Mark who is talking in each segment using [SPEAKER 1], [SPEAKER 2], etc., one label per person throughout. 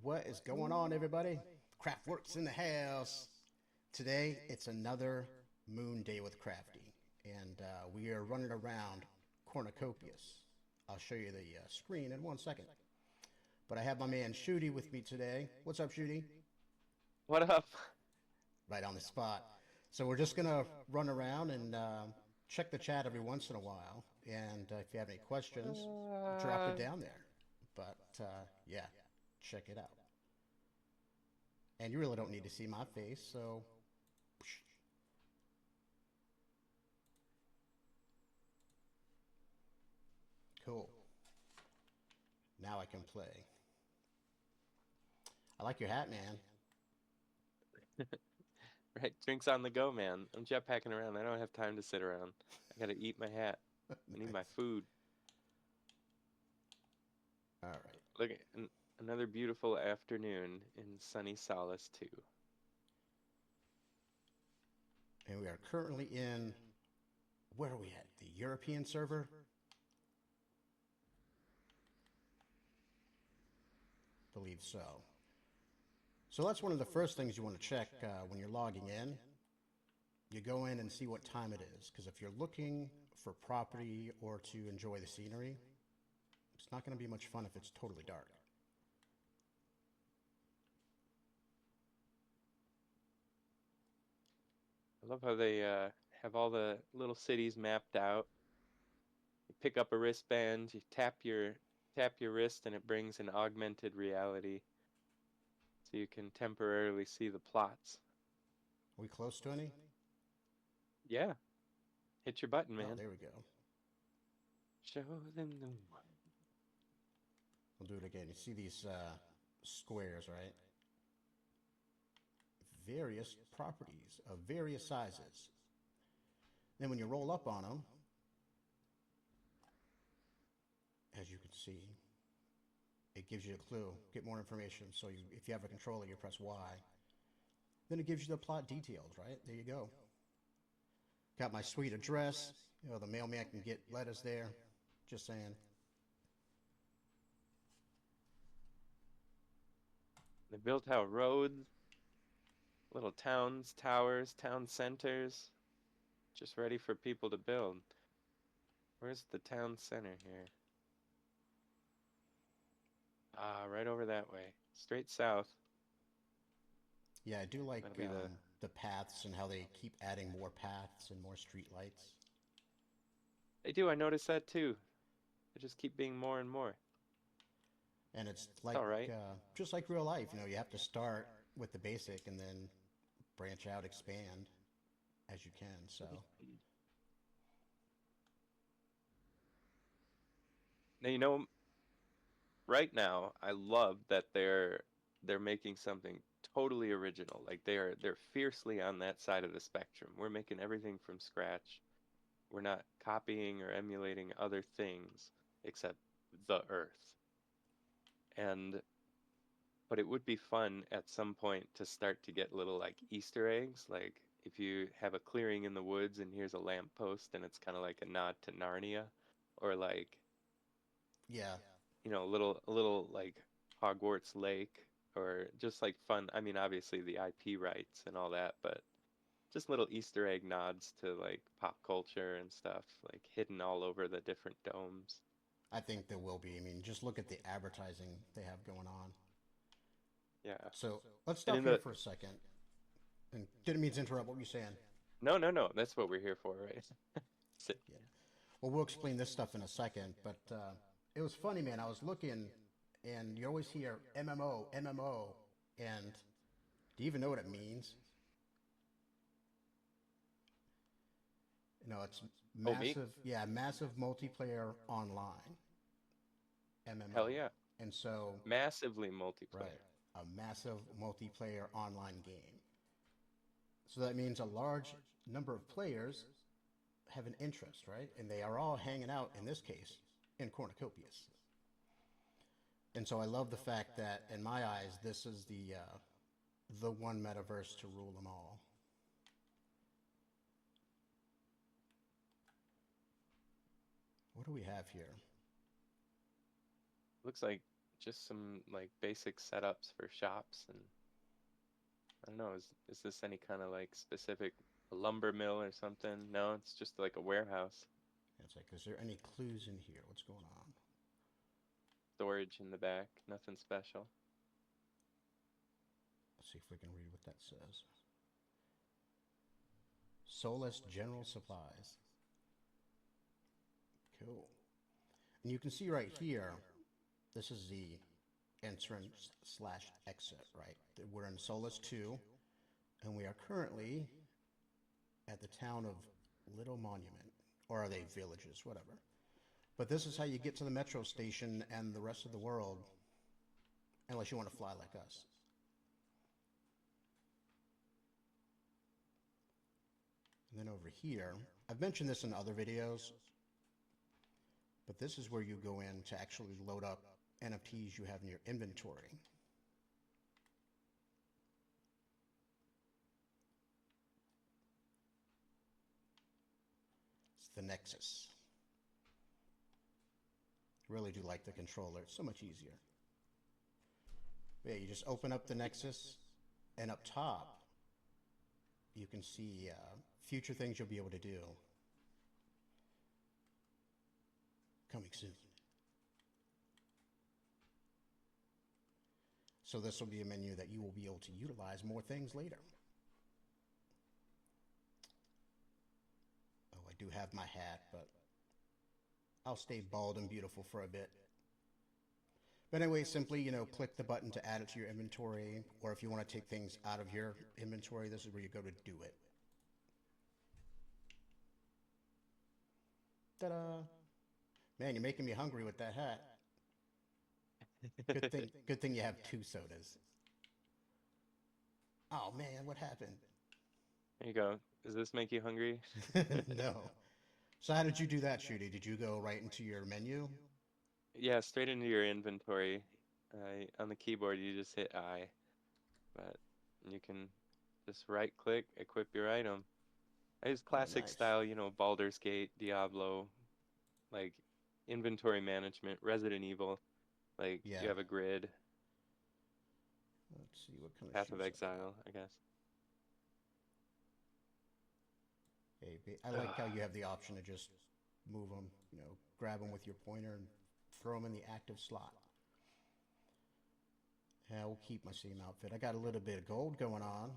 [SPEAKER 1] What is going on, everybody? Craftworks in the house. Today, it's another moon day with Crafty, and we are running around Cornucopias. I'll show you the screen in 1 second. But I have my man Shooty with me today. What's up, Shooty?
[SPEAKER 2] What up?
[SPEAKER 1] Right on the spot. So we're just gonna run around and check the chat every once in a while, and if you have any questions, drop it
[SPEAKER 2] Uh,
[SPEAKER 1] down there. But yeah, check it out. And you really don't need to see my face, so cool. Now I can play. I like your hat, man.
[SPEAKER 2] right, drinks on the go, man. I'm jetpacking around. I don't have time to sit around. I gotta eat my hat. I need my
[SPEAKER 1] Nice.
[SPEAKER 2] food.
[SPEAKER 1] All right.
[SPEAKER 2] Look at another beautiful afternoon in sunny Solace too.
[SPEAKER 1] And we are currently in, where are we at? The European server? Believe so. So that's one of the first things you want to check when you're logging in. You go in and see what time it is, because if you're looking for property or to enjoy the scenery, it's not going to be much fun if it's totally dark.
[SPEAKER 2] I love how they have all the little cities mapped out. You pick up a wristband, you tap your wrist, and it brings an augmented reality, so you can temporarily see the plots.
[SPEAKER 1] Are we close to any?
[SPEAKER 2] Yeah, hit your button,
[SPEAKER 1] Oh,
[SPEAKER 2] man.
[SPEAKER 1] there we go.
[SPEAKER 2] Show them the one.
[SPEAKER 1] We'll do it again. You see these squares, right? Various properties of various sizes. Then when you roll up on them, as you can see, it gives you a clue, get more information. So if you have a controller, you press Y. Then it gives you the plot details, right? There you go. Got my sweet address. You know, the mailman can get letters there. Just saying.
[SPEAKER 2] They built out roads, little towns, towers, town centers, just ready for people to build. Where's the town center here? Ah, right over that way. Straight south.
[SPEAKER 1] Yeah, I do
[SPEAKER 2] That'll
[SPEAKER 1] like
[SPEAKER 2] be the.
[SPEAKER 1] the paths and how they keep adding more paths and more street lights.
[SPEAKER 2] They do, I noticed that too. They just keep being more and more.
[SPEAKER 1] And it's
[SPEAKER 2] It's
[SPEAKER 1] like
[SPEAKER 2] all right.
[SPEAKER 1] just like real life. You know, you have to start with the basic and then branch out, expand as you can. So
[SPEAKER 2] Now, right now, I love that they're making something totally original. Like they're fiercely on that side of the spectrum. We're making everything from scratch. We're not copying or emulating other things except the Earth. And but it would be fun at some point to start to get little like Easter eggs, like if you have a clearing in the woods and here's a lamppost and it's kind of like a nod to Narnia, or like,
[SPEAKER 1] yeah,
[SPEAKER 2] a little like Hogwarts Lake, or just like fun. I mean, obviously the IP rights and all that, but just little Easter egg nods to like pop culture and stuff, like hidden all over the different domes.
[SPEAKER 1] I think there will be. I mean, just look at the advertising they have going on.
[SPEAKER 2] Yeah.
[SPEAKER 1] So let's
[SPEAKER 2] And
[SPEAKER 1] stop
[SPEAKER 2] in
[SPEAKER 1] here
[SPEAKER 2] the
[SPEAKER 1] for a second. And didn't mean to interrupt. What were you saying?
[SPEAKER 2] No, no, no, that's what we're here for, right? Sit.
[SPEAKER 1] Yeah. Well, we'll explain this stuff in a second. But it was funny, man. I was looking, and you always hear MMO, MMO, and do you even know what it means? You know, it's
[SPEAKER 2] Oh, me?
[SPEAKER 1] massive. Yeah, massive multiplayer online,
[SPEAKER 2] Hell
[SPEAKER 1] MMO.
[SPEAKER 2] yeah.
[SPEAKER 1] And so,
[SPEAKER 2] Massively
[SPEAKER 1] right,
[SPEAKER 2] multiplayer.
[SPEAKER 1] a massive multiplayer online game. So that means a large number of players have an interest, right? And they are all hanging out, in this case, in cornucopias. And so I love the fact that, in my eyes, this is the one metaverse to rule them all. What do we have here?
[SPEAKER 2] Looks like just some like basic setups for shops, and I don't know, is this any kind of like specific lumber mill or something? No, it's just like a warehouse.
[SPEAKER 1] It's like, is there any clues in here? What's going on?
[SPEAKER 2] Storage in the back, nothing special.
[SPEAKER 1] Let's see if we can read what that says. Soulless General Supplies. Cool. And you can see right here, this is the entrance slash exit, right? We're in Solus 2, and we are currently at the town of Little Monument, or are they villages, whatever. But this is how you get to the metro station and the rest of the world, unless you want to fly like us. And then over here, I've mentioned this in other videos, but this is where you go in to actually load up NFTs you have in your inventory. It's the Nexus. Really do like the controller. It's so much easier. But yeah, you just open up the Nexus, and up top, you can see future things you'll be able to do. Coming soon. So this will be a menu that you will be able to utilize more things later. Oh, I do have my hat, but I'll stay bald and beautiful for a bit. But anyway, simply, click the button to add it to your inventory, or if you want to take things out of your inventory, this is where you go to do it. Ta-da! Man, you're making me hungry with that hat. Good thing you have 2 sodas. Oh man, what happened?
[SPEAKER 2] There you go. Does this make you hungry?
[SPEAKER 1] No. So how did you do that, Shooty? Did you go right into your menu?
[SPEAKER 2] Yeah, straight into your inventory. On the keyboard, you just hit I, but you can just right click, equip your item. I use
[SPEAKER 1] Oh,
[SPEAKER 2] classic
[SPEAKER 1] nice.
[SPEAKER 2] style, Baldur's Gate, Diablo, like inventory management, Resident Evil. Like
[SPEAKER 1] Yeah.
[SPEAKER 2] you have a grid,
[SPEAKER 1] Let's see what kind of
[SPEAKER 2] Path of
[SPEAKER 1] shoes I got.
[SPEAKER 2] Exile, I guess.
[SPEAKER 1] Hey, I like how you have the option to just move them, grab them with your pointer and throw them in the active slot. Yeah, we'll keep my same outfit. I got a little bit of gold going on.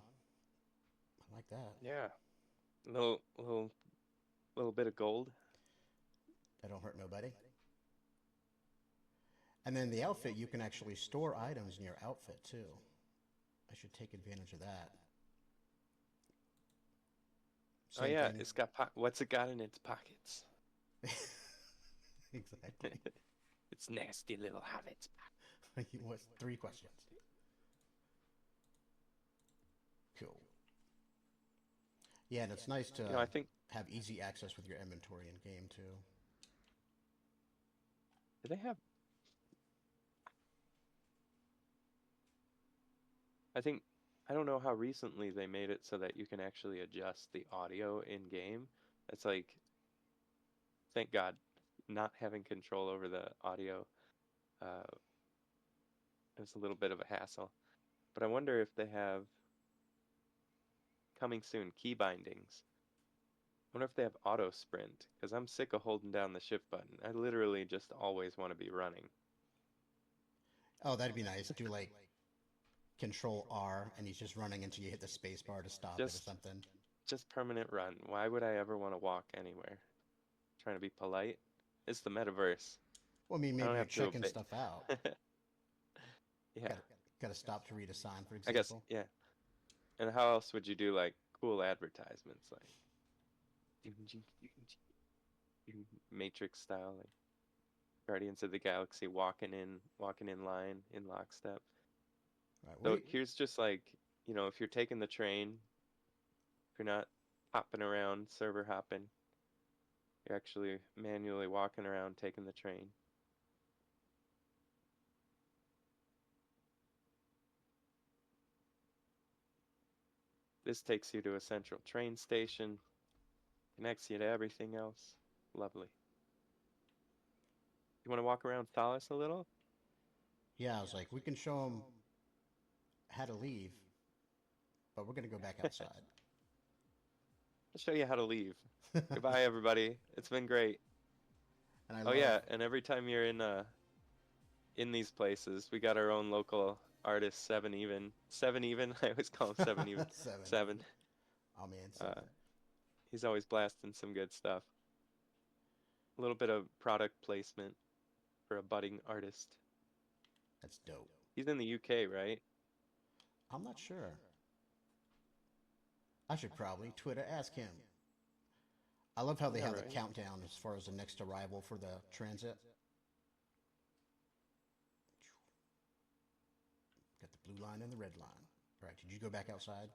[SPEAKER 1] I like that.
[SPEAKER 2] Yeah, little bit of gold.
[SPEAKER 1] That don't hurt nobody. And then the outfit, you can actually store items in your outfit too. I should take advantage of that.
[SPEAKER 2] Oh
[SPEAKER 1] Same
[SPEAKER 2] yeah,
[SPEAKER 1] thing.
[SPEAKER 2] it's got what's it got in its pockets?
[SPEAKER 1] Exactly.
[SPEAKER 2] It's nasty little habits.
[SPEAKER 1] What? 3 questions. Cool. Yeah, and it's nice to
[SPEAKER 2] I think
[SPEAKER 1] have easy access with your inventory in game too.
[SPEAKER 2] do they have? I don't know how recently they made it so that you can actually adjust the audio in game. It's like, thank God, not having control over the audio. It's a little bit of a hassle. But I wonder if they have coming soon key bindings. I wonder if they have auto sprint, because I'm sick of holding down the shift button. I literally just always want to be running.
[SPEAKER 1] Oh, that'd be nice. Do like Control R, and he's just running until you hit the space bar to stop it or something.
[SPEAKER 2] Just permanent run. Why would I ever want to walk anywhere? Trying to be polite? It's the metaverse.
[SPEAKER 1] Well, I mean,
[SPEAKER 2] I
[SPEAKER 1] maybe
[SPEAKER 2] don't
[SPEAKER 1] you're
[SPEAKER 2] have to
[SPEAKER 1] checking
[SPEAKER 2] obey.
[SPEAKER 1] stuff out.
[SPEAKER 2] Yeah,
[SPEAKER 1] Got to stop to read a sign, for
[SPEAKER 2] I guess,
[SPEAKER 1] example.
[SPEAKER 2] yeah. And how else would you do like cool advertisements, like Matrix style, like Guardians of the Galaxy walking in line in lockstep?
[SPEAKER 1] Right,
[SPEAKER 2] So
[SPEAKER 1] wait.
[SPEAKER 2] here's just like, if you're taking the train, if you're not hopping around, server hopping, you're actually manually walking around taking the train. This takes you to a central train station, connects you to everything else. Lovely. You want to walk around Solace a little?
[SPEAKER 1] Yeah, I was like, we can show them how to leave, but we're gonna go back outside.
[SPEAKER 2] I'll show you how to leave. Goodbye, everybody. It's been great.
[SPEAKER 1] And I
[SPEAKER 2] Oh
[SPEAKER 1] love
[SPEAKER 2] yeah, and every time you're in these places, we got our own local artist, Seven Even. Seven Even. I always call him Seven Even.
[SPEAKER 1] seven
[SPEAKER 2] Seven.
[SPEAKER 1] even. Oh man,
[SPEAKER 2] Uh,
[SPEAKER 1] seven.
[SPEAKER 2] he's always blasting some good stuff. A little bit of product placement for a budding artist.
[SPEAKER 1] That's dope.
[SPEAKER 2] He's in the UK, right?
[SPEAKER 1] I'm not sure. I should probably Twitter ask him. I love how they
[SPEAKER 2] Yeah,
[SPEAKER 1] have the
[SPEAKER 2] right.
[SPEAKER 1] countdown as far as the next arrival for the transit. Got the blue line and the red line. All right, did you go back outside?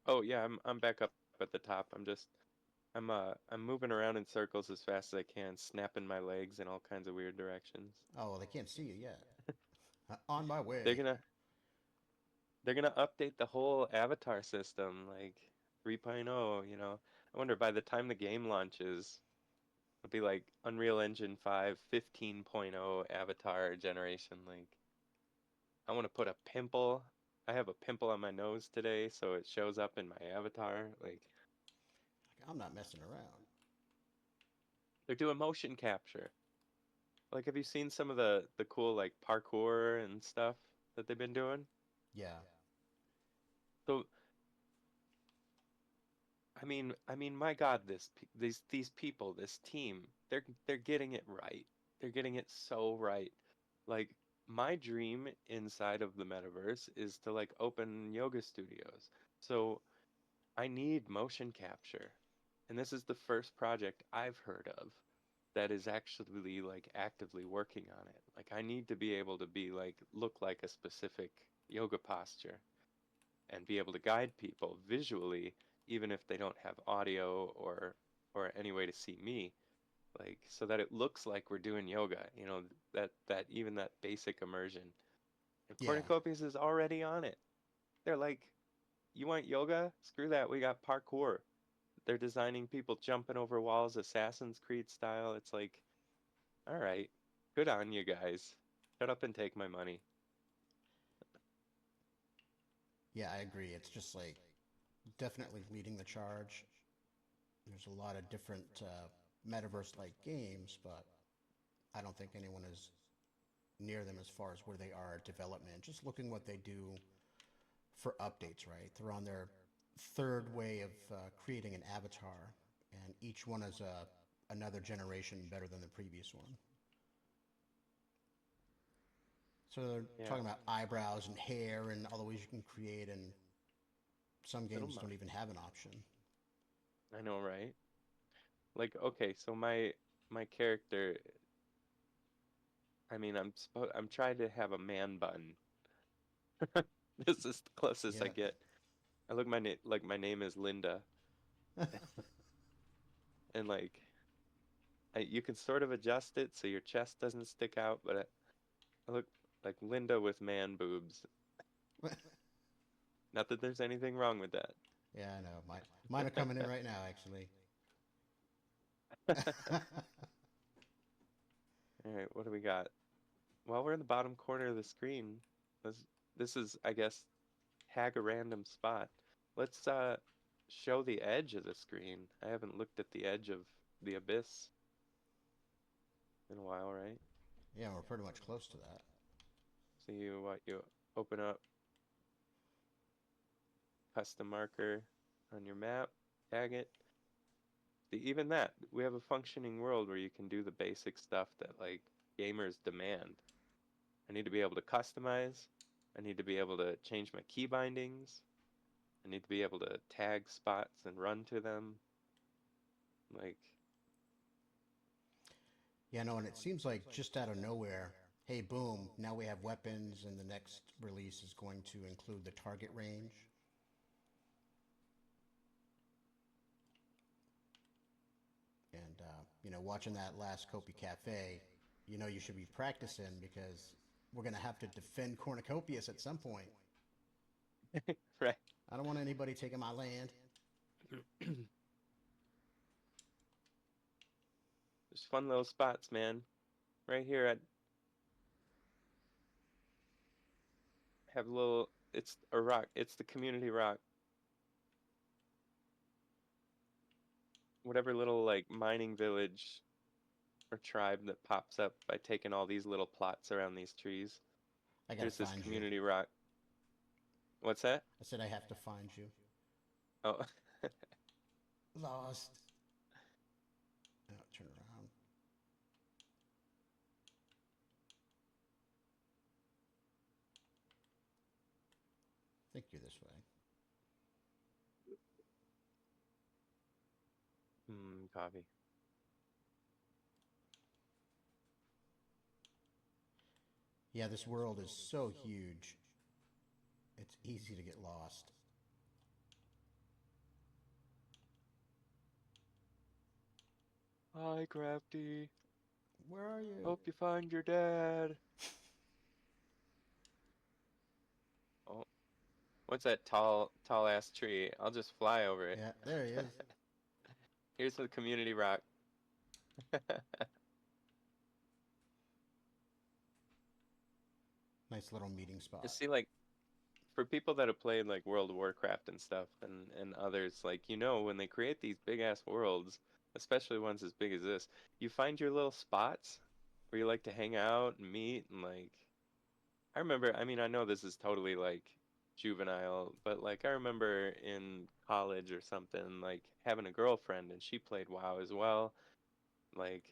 [SPEAKER 2] Oh yeah, I'm back up at the top. I'm moving around in circles as fast as I can, snapping my legs in all kinds of weird directions.
[SPEAKER 1] Oh, well, they can't see you yet. On my
[SPEAKER 2] They're
[SPEAKER 1] way.
[SPEAKER 2] gonna they're gonna update the whole avatar system, like 3.0, you know. I wonder by the time the game launches, it'll be like Unreal Engine 5 15.0 avatar generation. Like I want to put a pimple. I have a pimple on my nose today, so it shows up in my avatar. Like
[SPEAKER 1] I'm not messing around.
[SPEAKER 2] they're doing motion capture. Like have you seen some of the cool like parkour and stuff that they've been doing?
[SPEAKER 1] Yeah,
[SPEAKER 2] So I mean, my God, these people, this team, they're getting it right. They're getting it so right. Like my dream inside of the metaverse is to like open yoga studios. So I need motion capture. And this is the first project I've heard of that is actually like actively working on it. Like I need to be able to be like look like a specific yoga posture and be able to guide people visually even if they don't have audio or any way to see me, like so that it looks like we're doing yoga, you know, that even that basic immersion. And
[SPEAKER 1] yeah,
[SPEAKER 2] Cornucopias is already on it. They're like, you want yoga? Screw that, we got parkour. They're designing people jumping over walls Assassin's Creed style. It's like, all right, good on you guys. Shut up and take my money.
[SPEAKER 1] yeah. I agree. It's just like definitely leading the charge. There's a lot of different metaverse-like games, but I don't think anyone is near them as far as where they are at development. Just looking what they do for updates, right? They're on their third way of creating an avatar, and each one is another generation better than the previous one. So they're
[SPEAKER 2] Yeah,
[SPEAKER 1] talking about eyebrows and hair and all the ways you can create, and some
[SPEAKER 2] little
[SPEAKER 1] games don't
[SPEAKER 2] mind.
[SPEAKER 1] even have an option.
[SPEAKER 2] I know, right? Like, okay, so my character, I mean, I'm trying to have a man bun. This is the closest I
[SPEAKER 1] Yeah,
[SPEAKER 2] get. I look my name like my name is Linda, and like you can sort of adjust it so your chest doesn't stick out, but I look like Linda with man boobs. Not that there's anything wrong with that.
[SPEAKER 1] yeah, I know. Mine are coming in right now, actually.
[SPEAKER 2] All right, what do we got? Well, we're in the bottom corner of the screen. This this is, I guess, tag a random spot. Let's show the edge of the screen. I haven't looked at the edge of the abyss in a while, right?
[SPEAKER 1] Yeah, we're pretty much close to that.
[SPEAKER 2] So you open up custom marker on your map, tag it. Even that, we have a functioning world where you can do the basic stuff that like gamers demand. I need to be able to customize. I need to be able to change my key bindings. I need to be able to tag spots and run to them. Like,
[SPEAKER 1] Yeah, no, and it seems like just out of nowhere, hey, boom, now we have weapons, and the next release is going to include the target range. And, watching that last Kopi Cafe, you should be practicing because we're going to have to defend Cornucopias at some point.
[SPEAKER 2] right.
[SPEAKER 1] I don't want anybody taking my land.
[SPEAKER 2] There's fun little spots, man. Right here at have little. It's a rock. It's the community rock. Whatever little like mining village or tribe that pops up by taking all these little plots around these trees.
[SPEAKER 1] I gotta
[SPEAKER 2] Here's this
[SPEAKER 1] find you.
[SPEAKER 2] community rock. What's that?
[SPEAKER 1] I said I have to find you.
[SPEAKER 2] Oh,
[SPEAKER 1] Lost. Oh, turn around. I think you're this way.
[SPEAKER 2] copy.
[SPEAKER 1] Yeah, this world is so huge. It's easy to get lost.
[SPEAKER 2] Hi, Crafty.
[SPEAKER 1] Where are you?
[SPEAKER 2] Hope you find your dad. Oh, what's that tall ass tree? I'll just fly over it.
[SPEAKER 1] Yeah, there he is.
[SPEAKER 2] Here's the community rock.
[SPEAKER 1] Nice little meeting spot.
[SPEAKER 2] You see, like, for people that have played like World of Warcraft and stuff and others, like, when they create these big ass worlds, especially ones as big as this, you find your little spots where you like to hang out and meet and like I remember, I mean, I know this is totally like juvenile, but like I remember in college or something, like having a girlfriend and she played WoW as well, like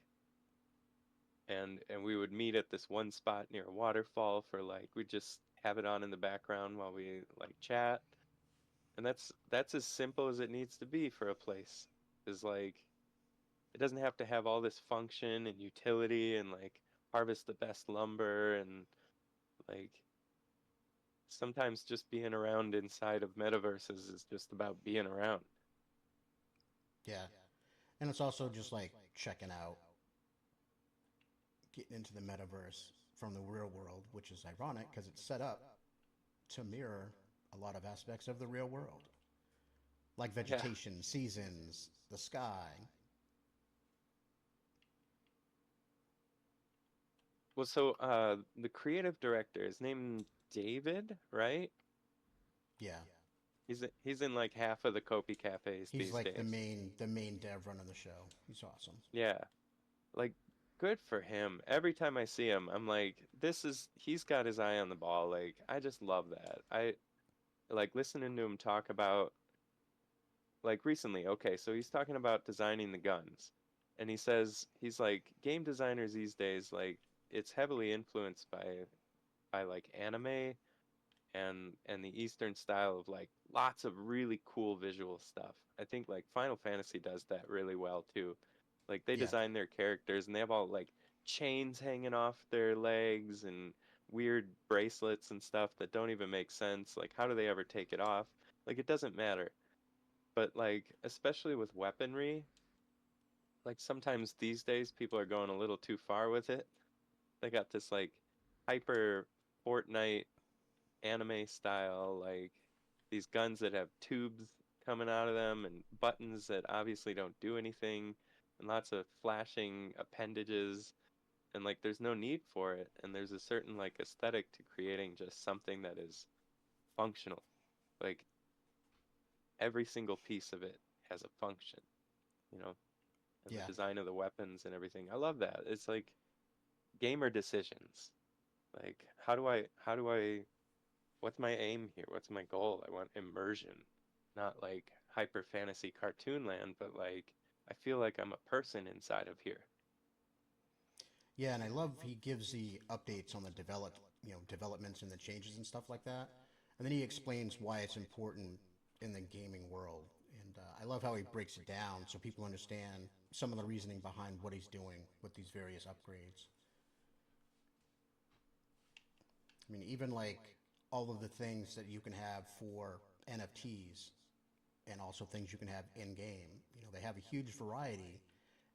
[SPEAKER 2] and we would meet at this one spot near a waterfall for like we'd just have it on in the background while we like chat. And that's as simple as it needs to be for a place. Is like it doesn't have to have all this function and utility and like harvest the best lumber and like sometimes just being around inside of metaverses is just about being around.
[SPEAKER 1] Yeah. And it's also just like checking out, getting into the metaverse from the real world, which is ironic because it's set up to mirror a lot of aspects of the real world, like
[SPEAKER 2] Yeah.
[SPEAKER 1] vegetation, seasons, the sky.
[SPEAKER 2] Well, so the creative director is named David, right?
[SPEAKER 1] Yeah.
[SPEAKER 2] He's in like half of the Kopi cafes
[SPEAKER 1] He's
[SPEAKER 2] these
[SPEAKER 1] like the
[SPEAKER 2] days.
[SPEAKER 1] main dev running the show. He's awesome.
[SPEAKER 2] Yeah. Like good for him. Every time I see him, I'm like, he's got his eye on the ball. Like I just love that. I like listening to him talk about like recently, okay, so he's talking about designing the guns. And he says he's like game designers these days, like it's heavily influenced by like anime and the Eastern style of like lots of really cool visual stuff. I think like Final Fantasy does that really well too. Like they
[SPEAKER 1] Yeah.
[SPEAKER 2] design their characters and they have all like chains hanging off their legs and weird bracelets and stuff that don't even make sense. Like how do they ever take it off? Like it doesn't matter. But like especially with weaponry, like sometimes these days people are going a little too far with it. They got this like hyper Fortnite anime style, like these guns that have tubes coming out of them and buttons that obviously don't do anything and lots of flashing appendages and like there's no need for it and there's a certain like aesthetic to creating just something that is functional. Like every single piece of it has a function, you know, and the
[SPEAKER 1] Yeah.
[SPEAKER 2] design of the weapons and everything. I love that. It's like gamer decisions. Like how do I what's my aim here? What's my goal? I want immersion, not like hyper fantasy cartoon land, but like I feel like I'm a person inside of here.
[SPEAKER 1] Yeah, and I love he gives the updates on the developments and the changes and stuff like that. And then he explains why it's important in the gaming world. And I love how he breaks it down so people understand some of the reasoning behind what he's doing with these various upgrades. I mean, even like all of the things that you can have for NFTs and also things you can have in game. They have a huge variety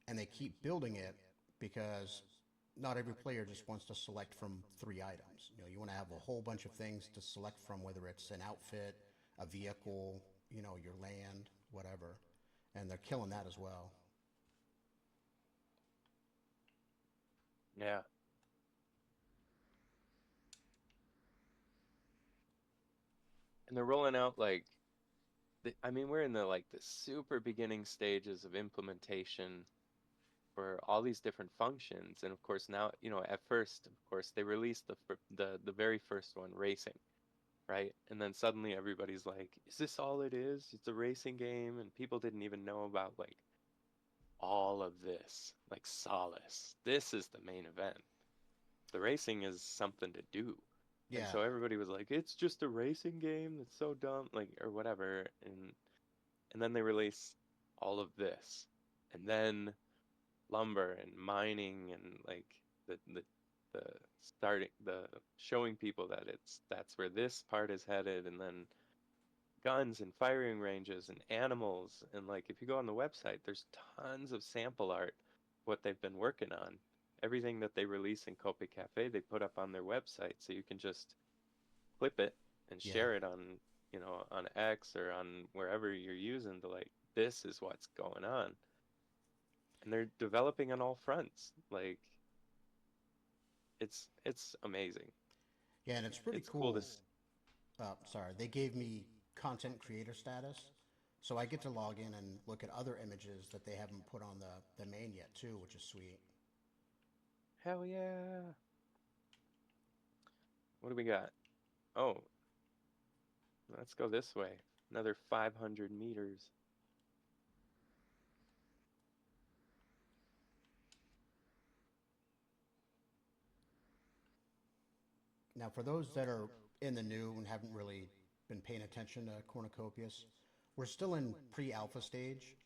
[SPEAKER 1] and they keep building it because not every player just wants to select from three items. You want to have a whole bunch of things to select from, whether it's an outfit, a vehicle, your land, whatever. And they're killing that as well.
[SPEAKER 2] Yeah. And they're rolling out like I mean, we're in the like the super beginning stages of implementation for all these different functions. And of course now, at first, of course, they released the very first one, racing, right? And then suddenly everybody's like, is this all it is? It's a racing game, and people didn't even know about like all of this, like Solace. This is the main event. The racing is something to do. And
[SPEAKER 1] Yeah,
[SPEAKER 2] so everybody was like, it's just a racing game. That's so dumb, like, or whatever. And then they release all of this. And then lumber and mining and like the starting the showing people that that's where this part is headed, and then guns and firing ranges and animals, and like if you go on the website there's tons of sample art, what they've been working on. Everything that they release in Cope Cafe they put up on their website, so you can just clip it and
[SPEAKER 1] yeah,
[SPEAKER 2] share it on on X or on wherever you're using to like, this is what's going on. And they're developing on all fronts. Like it's amazing.
[SPEAKER 1] yeah, and it's pretty
[SPEAKER 2] It's cool to
[SPEAKER 1] cool. Sorry, they gave me content creator status, so I get to log in and look at other images that they haven't put on the main yet too, which is sweet.
[SPEAKER 2] hell yeah. What do we got? Oh, let's go this way. Another 500 meters.
[SPEAKER 1] Now, for those that are in the new and haven't really been paying attention to Cornucopias, we're still in pre-alpha stage,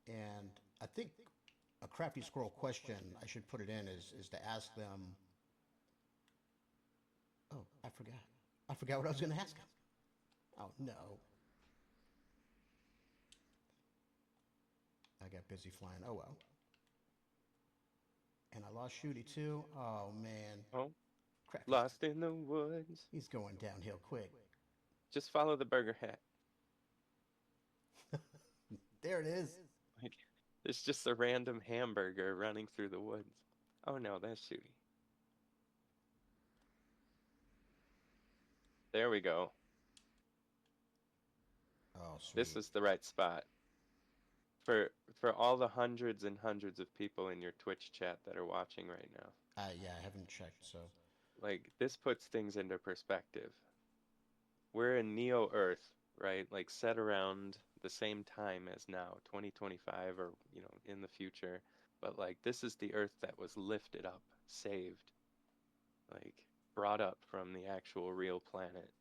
[SPEAKER 1] and I think a crafty squirrel question I should put it in is to ask them. Oh, I forgot. I forgot what I was going to ask him. Oh no, I got busy flying. Oh well. And I lost Shooty too. Oh man,
[SPEAKER 2] Oh,
[SPEAKER 1] Crafty's
[SPEAKER 2] lost in the woods.
[SPEAKER 1] he's going downhill quick.
[SPEAKER 2] Just follow the burger hat.
[SPEAKER 1] There it is.
[SPEAKER 2] Like, it's just a random hamburger running through the woods. Oh no, that's Shooty. There we go.
[SPEAKER 1] Oh
[SPEAKER 2] This
[SPEAKER 1] sweet.
[SPEAKER 2] is the right spot. For all the hundreds and hundreds of people in your Twitch chat that are watching right now.
[SPEAKER 1] Yeah, I haven't checked. So
[SPEAKER 2] Like, this puts things into perspective. We're in Neo Earth, right? Like, set around the same time as now, 2025, or, in the future. But like, this is the Earth that was lifted up, saved, like brought up from the actual real planet,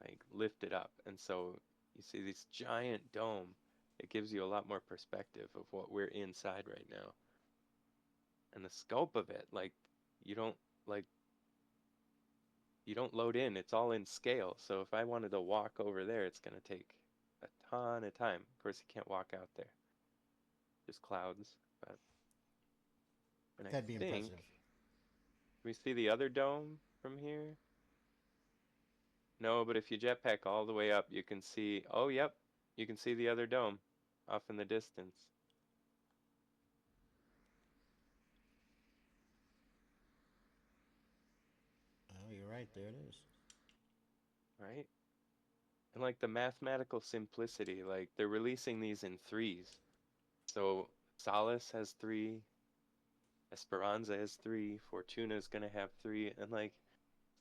[SPEAKER 2] like lifted up. And so you see this giant dome. It gives you a lot more perspective of what we're inside right now. And the scope of it, like, you don't like you don't load in, it's all in scale. So if I wanted to walk over there, it's going to take a ton of time. Of course, you can't walk out there, just clouds. But and I
[SPEAKER 1] that'd be
[SPEAKER 2] think
[SPEAKER 1] impressive.
[SPEAKER 2] we see the other dome from here. No, but if you jetpack all the way up, you can see. Oh, yep, you can see the other dome off in the distance.
[SPEAKER 1] Oh, you're right. There it is.
[SPEAKER 2] Right? And like the mathematical simplicity, like they're releasing these in threes. So Solace has three, Esperanza has three, Fortuna's gonna have three, and like,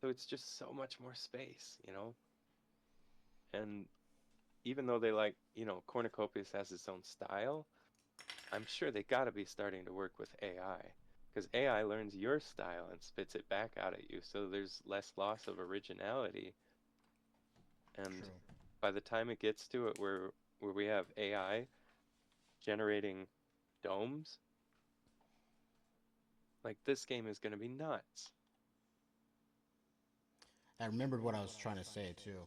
[SPEAKER 2] so it's just so much more space. And even though they like, Cornucopias has its own style, I'm sure they gotta be starting to work with AI. Because AI learns your style and spits it back out at you, so there's less loss of originality. And
[SPEAKER 1] True.
[SPEAKER 2] by the time it gets to it where we have AI generating domes, like this game is going to be nuts.
[SPEAKER 1] I remembered what I was trying to say too.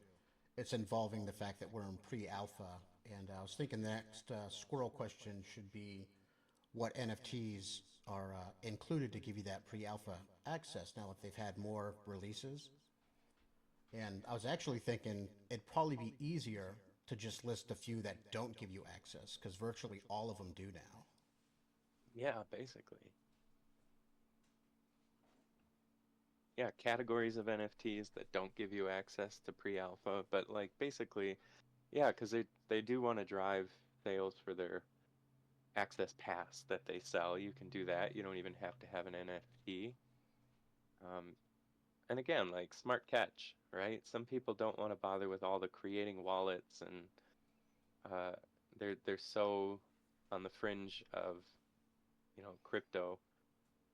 [SPEAKER 1] It's involving the fact that we're in pre-alpha, and I was thinking the next squirrel question should be what NFTs are included to give you that pre-alpha access. Now, if they've had more releases, and I was actually thinking it'd probably be easier to just list a few that don't give you access, because virtually all of them do now.
[SPEAKER 2] Yeah, basically. yeah, categories of NFTs that don't give you access to pre-alpha, but like basically, yeah, because they do want to drive sales for their access pass that they sell. You can do that. You don't even have to have an NFT. Um, and again, like smart catch, right? Some people don't want to bother with all the creating wallets and uh, they're so on the fringe of, crypto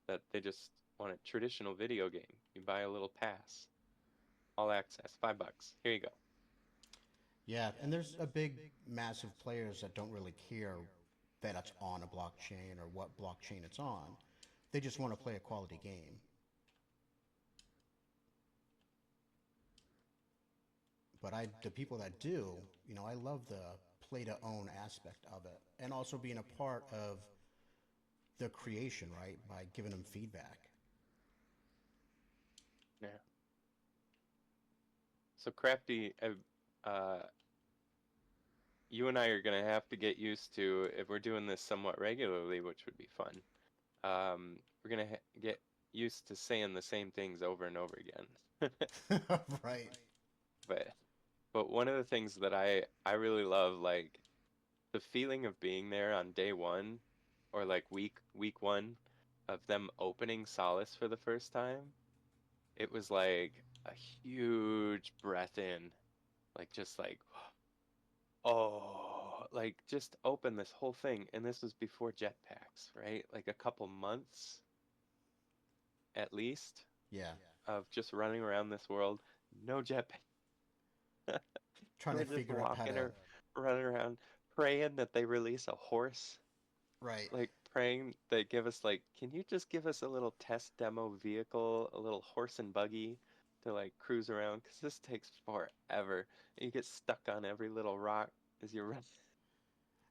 [SPEAKER 2] that they just want a traditional video game. You buy a little pass, all access, $5. Here you go.
[SPEAKER 1] Yeah, and there's a big, massive players that don't really care that it's on a blockchain or what blockchain it's on. They just want to play a quality game. But the people that do, I love the play to own aspect of it, and also being a part of the creation, right? By giving them feedback.
[SPEAKER 2] Yeah. So Crafty, uh, you and I are gonna have to get used to if we're doing this somewhat regularly, which would be fun. We're gonna get used to saying the same things over and over again.
[SPEAKER 1] Right.
[SPEAKER 2] But one of the things that I really love, like the feeling of being there on day one, or like week one, of them opening Solace for the first time. It was like a huge breath in, like just like oh, like just open this whole thing, and this was before jetpacks, right? Like a couple months at least
[SPEAKER 1] Yeah.
[SPEAKER 2] of just running around this world, no jetpack.
[SPEAKER 1] Trying
[SPEAKER 2] We're
[SPEAKER 1] to
[SPEAKER 2] just
[SPEAKER 1] figure out how
[SPEAKER 2] walking
[SPEAKER 1] to.
[SPEAKER 2] or running around, praying that they release a horse.
[SPEAKER 1] Right.
[SPEAKER 2] Like praying they give us like, can you just give us a little test demo vehicle, a little horse and buggy to like cruise around? Because this takes forever. And you get stuck on every little rock as you run.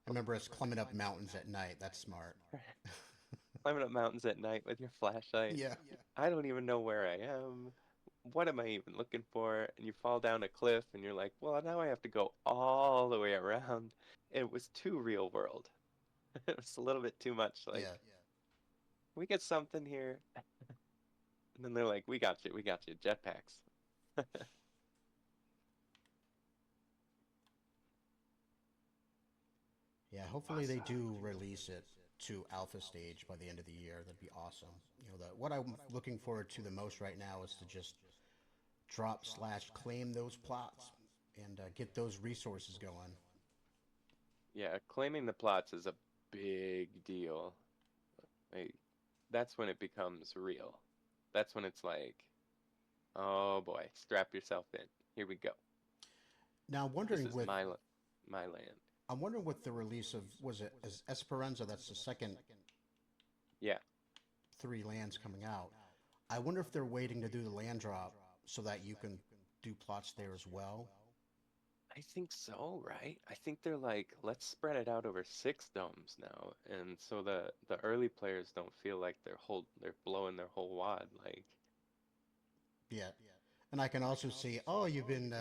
[SPEAKER 1] I remember us climbing up mountains at night. That's smart.
[SPEAKER 2] Climbing up mountains at night with your flashlight.
[SPEAKER 1] Yeah.
[SPEAKER 2] I don't even know where I am. What am I even looking for? And you fall down a cliff and you're like, well, now I have to go all the way around. It was too real world. It was a little bit too much. Like,
[SPEAKER 1] Yeah.
[SPEAKER 2] we get something here. And then they're like, we got you, jetpacks.
[SPEAKER 1] Yeah. Hopefully they do release it to alpha stage by the end of the year. That'd be awesome. What I'm looking forward to the most right now is to just drop/claim those plots and get those resources going.
[SPEAKER 2] Yeah, claiming the plots is a big deal. Like, that's when it becomes real. That's when it's like, oh boy, strap yourself in. Here we go.
[SPEAKER 1] Now, I'm
[SPEAKER 2] This
[SPEAKER 1] wondering
[SPEAKER 2] is
[SPEAKER 1] with
[SPEAKER 2] my land.
[SPEAKER 1] I'm wondering with the release of was it as Esperanza? That's the second
[SPEAKER 2] Yeah,
[SPEAKER 1] three lands coming out. I wonder if they're waiting to do the land drop so that you can do plots there as well.
[SPEAKER 2] I think so, right? I think they're like, let's spread it out over 6 domes now, and so the early players don't feel like they're blowing their whole wad. Like,
[SPEAKER 1] Yeah, and I can also see. Oh, you've been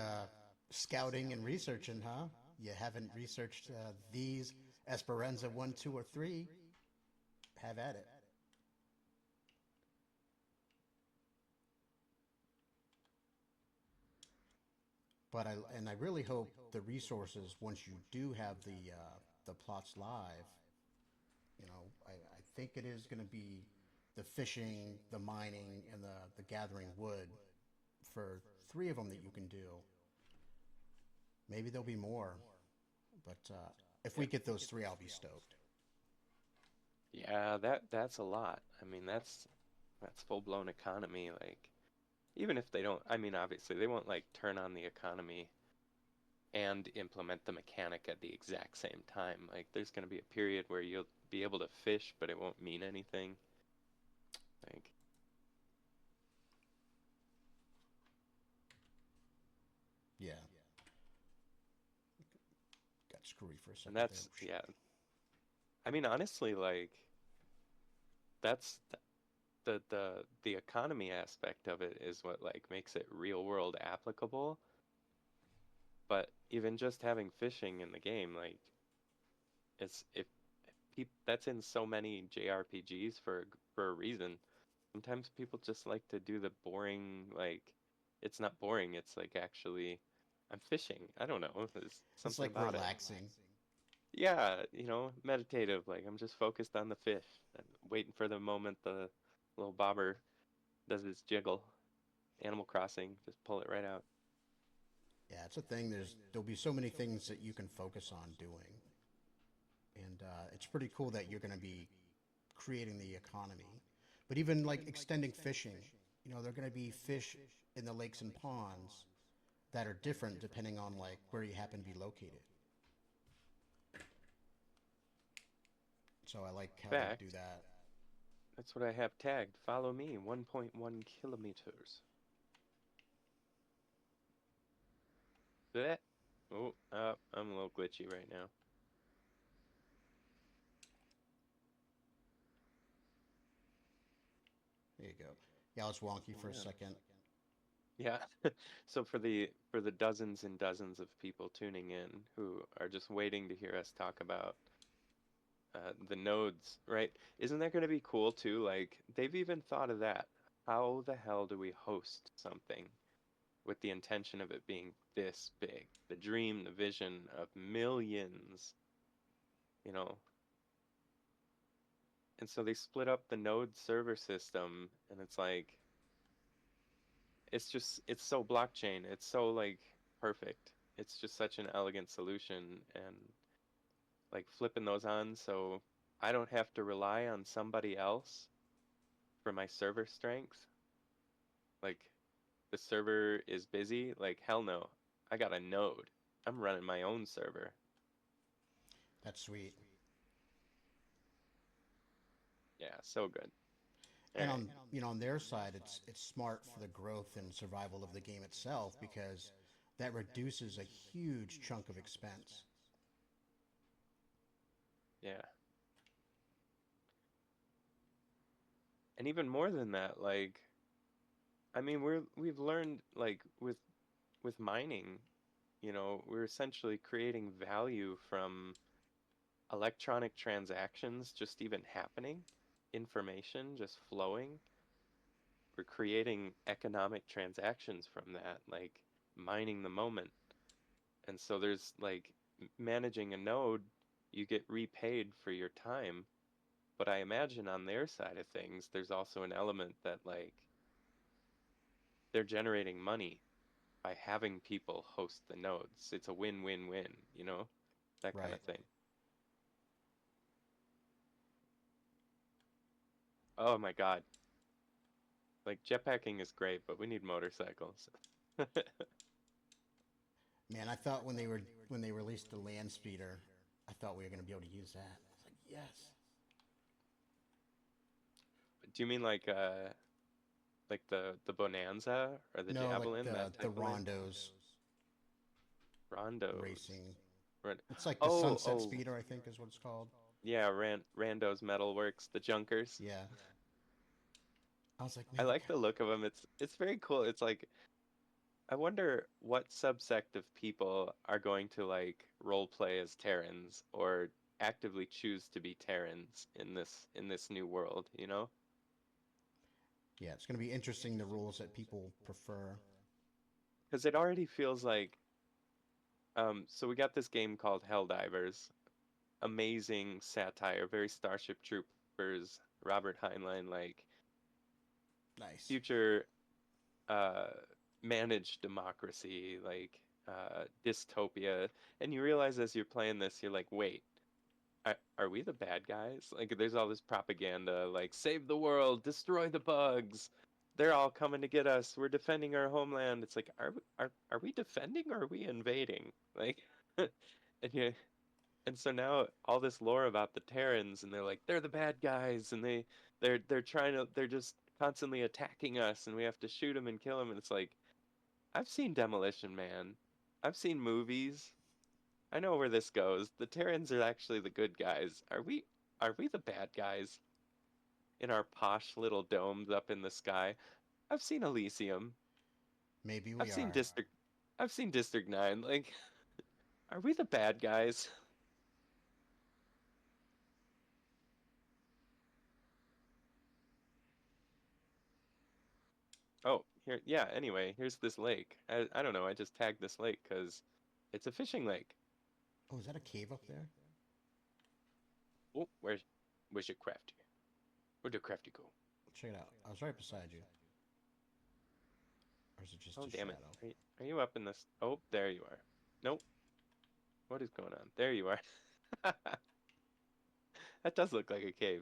[SPEAKER 1] scouting and researching, huh? You haven't researched these Esperanza 1, 2, or 3. Have at it. But I really hope the resources once you do have the plots live. I think it is going to be the fishing, the mining, and the gathering wood for 3 of them that you can do. Maybe there'll be more, but if we
[SPEAKER 2] yeah,
[SPEAKER 1] get those 3, I'll be stoked.
[SPEAKER 2] yeah, that's a lot. I mean, that's full-blown economy. Like, even if they don't, I mean, obviously they won't like turn on the economy and implement the mechanic at the exact same time. Like, there's going to be a period where you'll be able to fish, but it won't mean anything. Like,
[SPEAKER 1] Yeah, got screwy for a
[SPEAKER 2] and
[SPEAKER 1] second there.
[SPEAKER 2] that's yeah. I mean, honestly, like that's the economy aspect of it is what like makes it real world applicable. But even just having fishing in the game, like it's if that's in so many JRPGs for a reason. Sometimes people just like to do the boring, like, it's not boring, it's like actually, I'm fishing. I don't know. There's
[SPEAKER 1] It's
[SPEAKER 2] something
[SPEAKER 1] like
[SPEAKER 2] about it.
[SPEAKER 1] relaxing.
[SPEAKER 2] Yeah, meditative. Like, I'm just focused on the fish and waiting for the moment the little bobber does his jiggle. Animal Crossing, just pull it right out.
[SPEAKER 1] Yeah, it's a thing. There'll be so many things that you can focus on doing, and it's pretty cool that you're going to be creating the economy. But even like extending fishing, there are going to be fish in the lakes and ponds that are different depending on like where you happen to be located. So I like
[SPEAKER 2] In
[SPEAKER 1] how they do
[SPEAKER 2] fact,
[SPEAKER 1] that.
[SPEAKER 2] that's what I have tagged. Follow me, 1.1 kilometers. Bleh. Oh, I'm a little glitchy right now.
[SPEAKER 1] There you go. Yeah, I was wonky for a
[SPEAKER 2] Yeah.
[SPEAKER 1] second.
[SPEAKER 2] Yeah. So for the dozens and dozens of people tuning in who are just waiting to hear us talk about the nodes, right? Isn't that going to be cool too? Like they've even thought of that. How the hell do we host something with the intention of it being this big? The dream, the vision of millions, you know. And so they split up the node server system, and it's like it's so blockchain. It's so like perfect. It's just such an elegant solution, and like flipping those on so I don't have to rely on somebody else for my server strength. Like the server is busy, like hell no. I got a node. I'm running my own server.
[SPEAKER 1] That's sweet.
[SPEAKER 2] Yeah, so good. All
[SPEAKER 1] And
[SPEAKER 2] right.
[SPEAKER 1] on their side, it's smart for the growth and survival of the game itself because that reduces a huge chunk of expense.
[SPEAKER 2] Yeah. And even more than that, like I mean we've learned like with mining, we're essentially creating value from electronic transactions just even happening, information just flowing. We're creating economic transactions from that, like mining the moment. And so there's like managing a node, you get repaid for your time. But I imagine on their side of things, there's also an element that like they're generating money by having people host the nodes. It's a win-win-win, that kind
[SPEAKER 1] Right.
[SPEAKER 2] of thing. Oh my God. Like jetpacking is great, but we need motorcycles.
[SPEAKER 1] Man, I thought when they released the land speeder, I thought we were going to be able to use that. I was like, yes.
[SPEAKER 2] Do you mean like the Bonanza or the
[SPEAKER 1] No, like
[SPEAKER 2] Javelin, that
[SPEAKER 1] the
[SPEAKER 2] type of thing?
[SPEAKER 1] rondos
[SPEAKER 2] Rondos.
[SPEAKER 1] racing.
[SPEAKER 2] Right.
[SPEAKER 1] It's like the
[SPEAKER 2] Oh,
[SPEAKER 1] sunset
[SPEAKER 2] oh,
[SPEAKER 1] speeder, I think is what it's called.
[SPEAKER 2] yeah, Rando's Metalworks, the Junkers.
[SPEAKER 1] Yeah. I was like,
[SPEAKER 2] I
[SPEAKER 1] man,
[SPEAKER 2] like the look of them. It's very cool. It's like I wonder what subsect of people are going to like role play as Terrans or actively choose to be Terrans in this new world, you know?
[SPEAKER 1] yeah, it's going to be interesting the rules that people prefer.
[SPEAKER 2] Because it already feels like so we got this game called Helldivers. Amazing satire, very Starship Troopers, Robert Heinlein, like
[SPEAKER 1] Nice.
[SPEAKER 2] future uh, managed democracy, like dystopia. And you realize as you're playing this, you're like, wait, are we the bad guys? Like, there's all this propaganda, like, save the world, destroy the bugs. They're all coming to get us. We're defending our homeland. It's like, are we defending or are we invading? Like, and you, and so now all this lore about the Terrans, and they're like, they're the bad guys, and they're just constantly attacking us, and we have to shoot them and kill them. And it's like, I've seen Demolition Man, I've seen movies, I know where this goes. The Terrans are actually the good guys. Are we the bad guys in our posh little domes up in the sky? I've seen Elysium.
[SPEAKER 1] Maybe
[SPEAKER 2] I've
[SPEAKER 1] we
[SPEAKER 2] seen
[SPEAKER 1] are.
[SPEAKER 2] District. I've seen District 9. Like, are we the bad guys? Oh, here, yeah, anyway, here's this lake. I don't know, I just tagged this lake because it's a fishing lake.
[SPEAKER 1] Oh, is that a cave up there?
[SPEAKER 2] Oh, where's your Crafty? Where'd your Crafty go?
[SPEAKER 1] Check it out. I was right beside you. Or is it just
[SPEAKER 2] Oh,
[SPEAKER 1] a
[SPEAKER 2] damn it.
[SPEAKER 1] shadow?
[SPEAKER 2] Are you up in this? Oh, there you are. Nope. What is going on? There you are. That does look like a cave.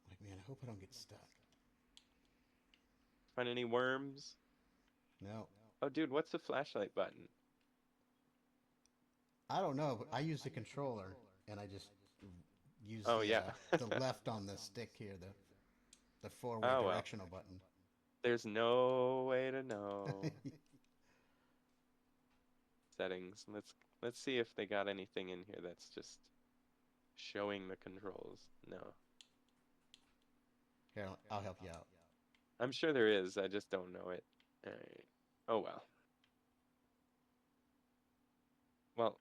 [SPEAKER 1] Like, man, I hope I don't get stuck.
[SPEAKER 2] Find any worms?
[SPEAKER 1] No.
[SPEAKER 2] Oh, dude, what's the flashlight button?
[SPEAKER 1] I don't know, but I use the controller, and I just use
[SPEAKER 2] Oh, yeah.
[SPEAKER 1] the left on the stick here, the forward
[SPEAKER 2] Oh, well.
[SPEAKER 1] directional button.
[SPEAKER 2] There's no way to know. Settings. Let's see if they got anything in here that's just showing the controls. No.
[SPEAKER 1] Here, I'll help you out.
[SPEAKER 2] I'm sure there is, I just don't know it. Alright. Oh well. Well,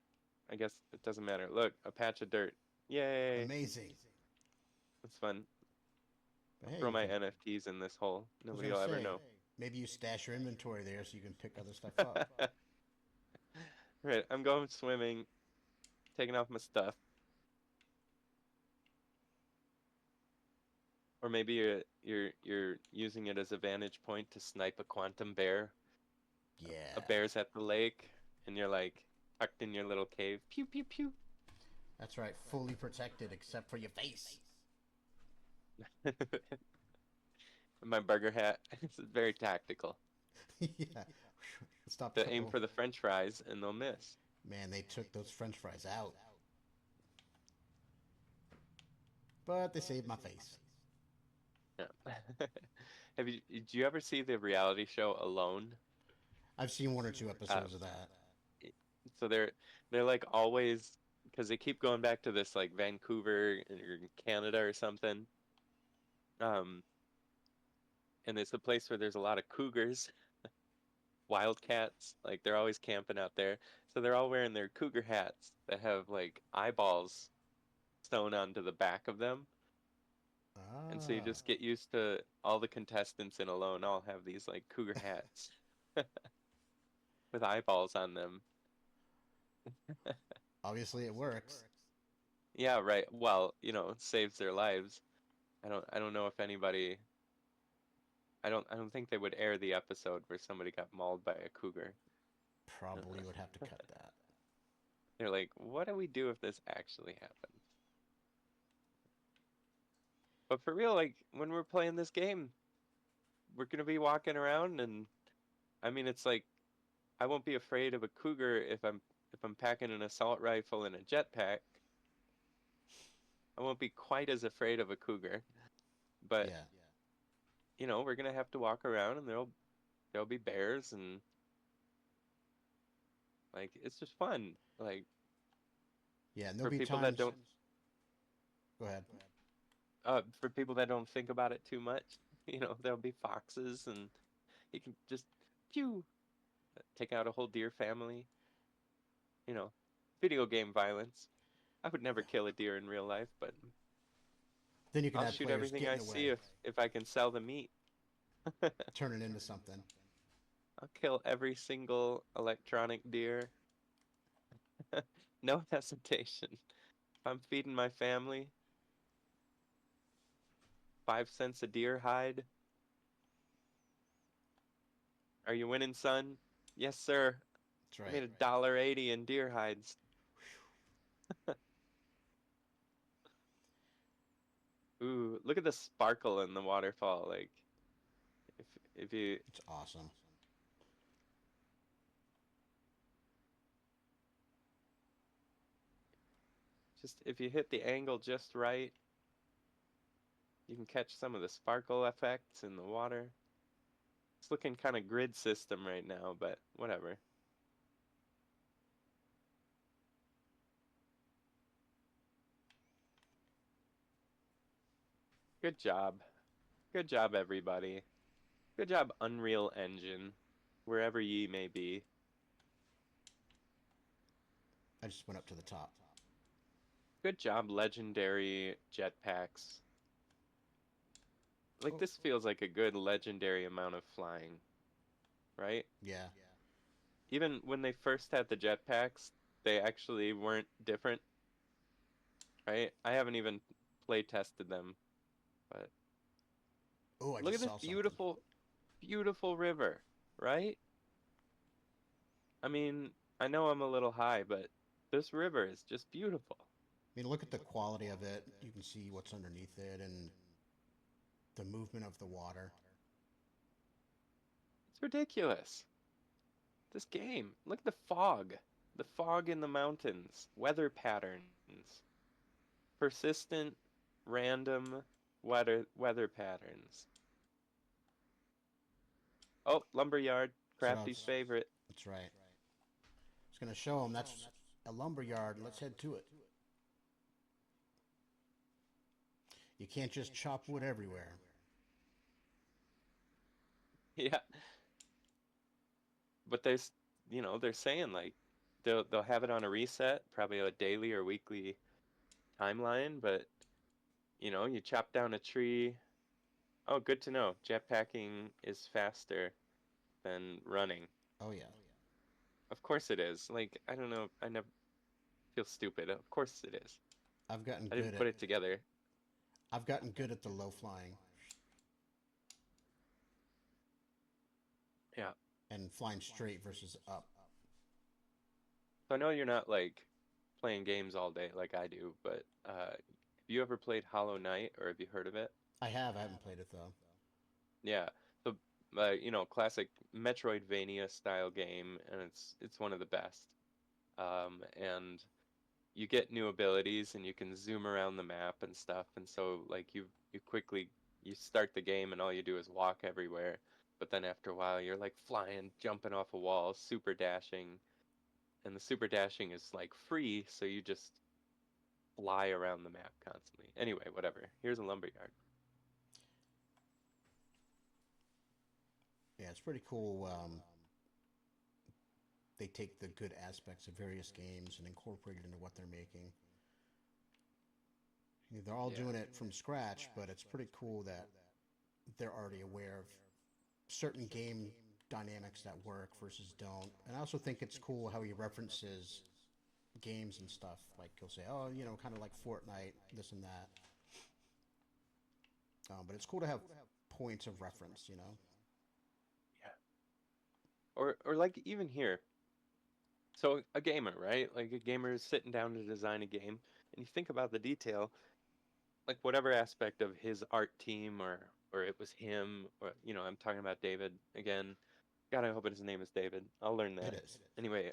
[SPEAKER 2] I guess it doesn't matter. Look, a patch of dirt. Yay!
[SPEAKER 1] Amazing.
[SPEAKER 2] That's fun.
[SPEAKER 1] But
[SPEAKER 2] I'll
[SPEAKER 1] hey,
[SPEAKER 2] throw
[SPEAKER 1] you
[SPEAKER 2] my
[SPEAKER 1] can,
[SPEAKER 2] NFTs in this hole.
[SPEAKER 1] I was
[SPEAKER 2] Nobody
[SPEAKER 1] gonna
[SPEAKER 2] will ever
[SPEAKER 1] say,
[SPEAKER 2] know.
[SPEAKER 1] maybe you stash your inventory there so you can pick other stuff up.
[SPEAKER 2] Right, I'm going swimming, taking off my stuff. Or maybe you're using it as a vantage point to snipe a quantum bear.
[SPEAKER 1] Yeah.
[SPEAKER 2] A bear's at the lake, and you're like tucked in your little cave. Pew pew pew.
[SPEAKER 1] That's right, fully protected except for your face.
[SPEAKER 2] My burger hat. It's very tactical.
[SPEAKER 1] Yeah. Stop a
[SPEAKER 2] To aim
[SPEAKER 1] couple.
[SPEAKER 2] for the French fries, and they'll miss.
[SPEAKER 1] Man, they took those French fries out. But they saved my face.
[SPEAKER 2] Yeah. Did you ever see the reality show Alone?
[SPEAKER 1] I've seen one or two
[SPEAKER 2] Uh,
[SPEAKER 1] episodes of that.
[SPEAKER 2] so they're like always because they keep going back to this like Vancouver or Canada or something. Um, and it's a place where there's a lot of cougars, wildcats. Like they're always camping out there. So they're all wearing their cougar hats that have like eyeballs sewn onto the back of them. And so you
[SPEAKER 1] Ah.
[SPEAKER 2] just get used to all the contestants in Alone all have these like cougar hats with eyeballs on them.
[SPEAKER 1] Obviously it works.
[SPEAKER 2] Yeah, right. Well, it saves their lives. I don't know if anybody I don't think they would air the episode where somebody got mauled by a cougar.
[SPEAKER 1] Probably would have to cut that.
[SPEAKER 2] They're like, what do we do if this actually happens? But for real, like when we're playing this game, we're gonna be walking around and I mean it's like I won't be afraid of a cougar if I'm packing an assault rifle and a jetpack. I won't be quite as afraid of a cougar. But
[SPEAKER 1] Yeah.
[SPEAKER 2] we're gonna have to walk around and there'll be bears and like it's just fun. Like
[SPEAKER 1] Yeah, and there'll
[SPEAKER 2] for
[SPEAKER 1] be
[SPEAKER 2] people that
[SPEAKER 1] times.
[SPEAKER 2] don't
[SPEAKER 1] Go ahead.
[SPEAKER 2] for people that don't think about it too much, there'll be foxes and you can just pew take out a whole deer family. You know, video game violence. I would never kill a deer in real life, but
[SPEAKER 1] Then you can
[SPEAKER 2] I'll
[SPEAKER 1] have
[SPEAKER 2] shoot
[SPEAKER 1] players
[SPEAKER 2] everything
[SPEAKER 1] get in
[SPEAKER 2] I
[SPEAKER 1] the
[SPEAKER 2] see
[SPEAKER 1] way,
[SPEAKER 2] if I can sell the meat.
[SPEAKER 1] turn it into something.
[SPEAKER 2] I'll kill every single electronic deer. No hesitation. If I'm feeding my family, 5 cents a deer hide. Are you winning, son? Yes, sir.
[SPEAKER 1] That's
[SPEAKER 2] I
[SPEAKER 1] right.
[SPEAKER 2] made $1.80 in deer hides. Ooh, look at the sparkle in the waterfall. Like, if you
[SPEAKER 1] It's awesome.
[SPEAKER 2] if you hit the angle just right, you can catch some of the sparkle effects in the water. It's looking kind of grid system right now, but whatever. Good job. Good job, everybody. Good job, Unreal Engine, wherever ye may be.
[SPEAKER 1] I just went up to the top.
[SPEAKER 2] Good job, Legendary Jetpacks. Like,
[SPEAKER 1] Oh,
[SPEAKER 2] this feels like a good legendary amount of flying, right?
[SPEAKER 1] yeah.
[SPEAKER 2] Even when they first had the jetpacks, they actually weren't different, right? I haven't even play tested them, but
[SPEAKER 1] Oh, I
[SPEAKER 2] look at
[SPEAKER 1] just
[SPEAKER 2] this
[SPEAKER 1] saw something.
[SPEAKER 2] beautiful, beautiful river, right? I mean, I know I'm a little high, but this river is just beautiful.
[SPEAKER 1] I mean, look at the quality of it. You can see what's underneath it and the movement of the water.
[SPEAKER 2] It's ridiculous. This game, look at the fog in the mountains, weather patterns, persistent, random weather patterns. Oh, lumberyard,
[SPEAKER 1] So
[SPEAKER 2] Crafty's
[SPEAKER 1] that's
[SPEAKER 2] favorite.
[SPEAKER 1] that's right. It's gonna show them that's a lumber yard. Let's head to it. You can't just chop wood everywhere.
[SPEAKER 2] Yeah, but they're saying like they'll have it on a reset, probably a daily or weekly timeline, but you chop down a tree. Oh, good to know. Jetpacking is faster than running.
[SPEAKER 1] Oh yeah,
[SPEAKER 2] Of course it is. Like, I don't know, I never feel stupid. Of course it is.
[SPEAKER 1] I've gotten
[SPEAKER 2] I
[SPEAKER 1] good
[SPEAKER 2] didn't
[SPEAKER 1] at
[SPEAKER 2] put it together.
[SPEAKER 1] I've gotten good at the low flying
[SPEAKER 2] Yeah.
[SPEAKER 1] and flying straight versus up.
[SPEAKER 2] So I know you're not like playing games all day like I do, but have you ever played Hollow Knight or have you heard of it?
[SPEAKER 1] I have. I haven't played it though.
[SPEAKER 2] Yeah. So classic Metroidvania style game, and it's one of the best. And you get new abilities and you can zoom around the map and stuff, and so like you quickly you start the game and all you do is walk everywhere, but then after a while you're like flying, jumping off a wall, super dashing, and the super dashing is like free, so you just fly around the map constantly. Anyway, whatever. Here's a lumberyard.
[SPEAKER 1] Yeah, it's pretty cool. They take the good aspects of various games and incorporate it into what they're making. They're all
[SPEAKER 2] Yeah.
[SPEAKER 1] doing it from scratch, but it's pretty cool that they're already aware of certain game dynamics that work versus don't. And I also think it's cool how he references games and stuff. Like he'll say, "Oh, kind of like Fortnite, this and that." But it's cool to have points of reference.
[SPEAKER 2] Yeah. Or like even here. So a gamer, right? Like a gamer is sitting down to design a game, and you think about the detail, like whatever aspect of his art team or it was him or I'm talking about David again. God, I hope his name is David. I'll learn
[SPEAKER 1] It
[SPEAKER 2] that.
[SPEAKER 1] is.
[SPEAKER 2] Anyway,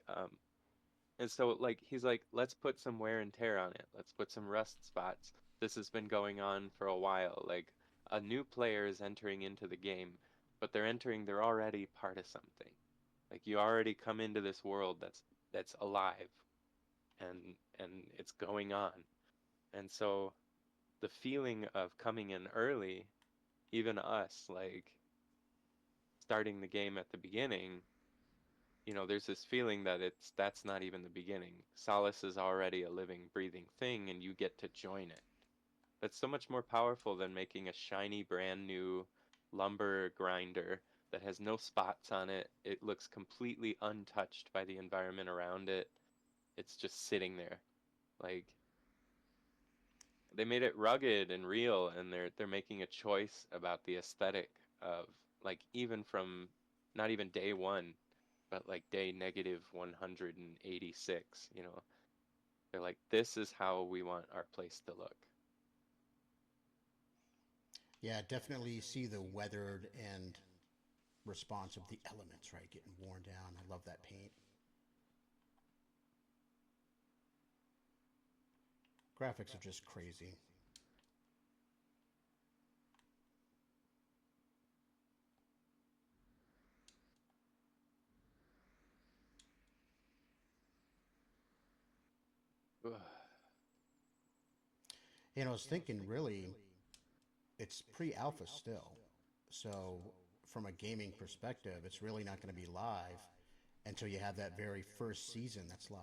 [SPEAKER 2] and so like he's like, let's put some wear and tear on it. Let's put some rust spots. This has been going on for a while. Like a new player is entering into the game, but they're already part of something. Like you already come into this world that's alive and and it's going on. And so the feeling of coming in early, even us, like starting the game at the beginning, there's this feeling that that's not even the beginning. Solace is already a living, breathing thing, and you get to join it. That's so much more powerful than making a shiny, brand new lumber grinder that has no spots on it. It looks completely untouched by the environment around it. It's just sitting there. Like they made it rugged and real, and they're making a choice about the aesthetic of like even from not even day one, but like day negative 186. They're like, this is how we want our place to look.
[SPEAKER 1] Yeah, definitely see the weathered and response of the elements, right? Getting worn down. I love that paint. Graphics are just crazy. I was thinking really, it's pre-alpha still. So from a gaming perspective, it's really not going to be live until you have that very first season that's live.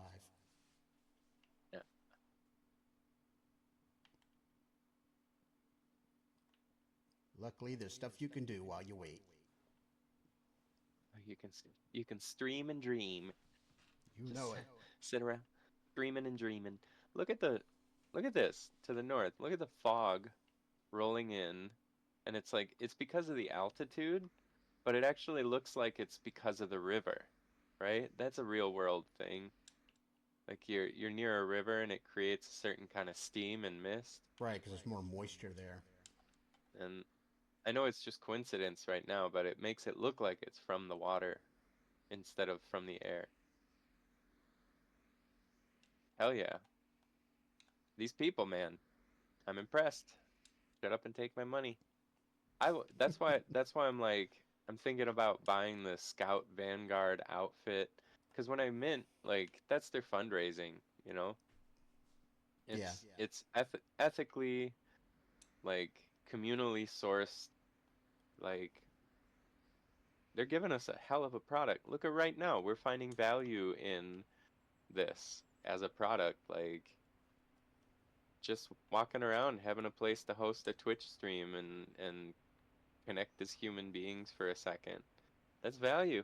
[SPEAKER 2] Yeah.
[SPEAKER 1] Luckily, there's stuff you can do while you wait.
[SPEAKER 2] You can stream and dream.
[SPEAKER 1] You
[SPEAKER 2] Just
[SPEAKER 1] know it.
[SPEAKER 2] sit around dreaming and dreaming. Look at the look at this to the north. Look at the fog rolling in, and it's like it's because of the altitude, but it actually looks like it's because of the river, right? That's a real world thing. Like you're near a river and it creates a certain kind of steam and mist.
[SPEAKER 1] Right, because there's more moisture there.
[SPEAKER 2] And I know it's just coincidence right now, but it makes it look like it's from the water instead of from the air. Hell yeah. These people, man. I'm impressed. Shut up and take my money. That's why I'm like I'm thinking about buying the Scout Vanguard outfit because when I mint like that's their fundraising, you know?
[SPEAKER 1] Yeah.
[SPEAKER 2] It's ethically like communally sourced like they're giving us a hell of a product. Look at right now, we're finding value in this as a product like just walking around having a place to host a Twitch stream and connect as human beings for a second. That's value,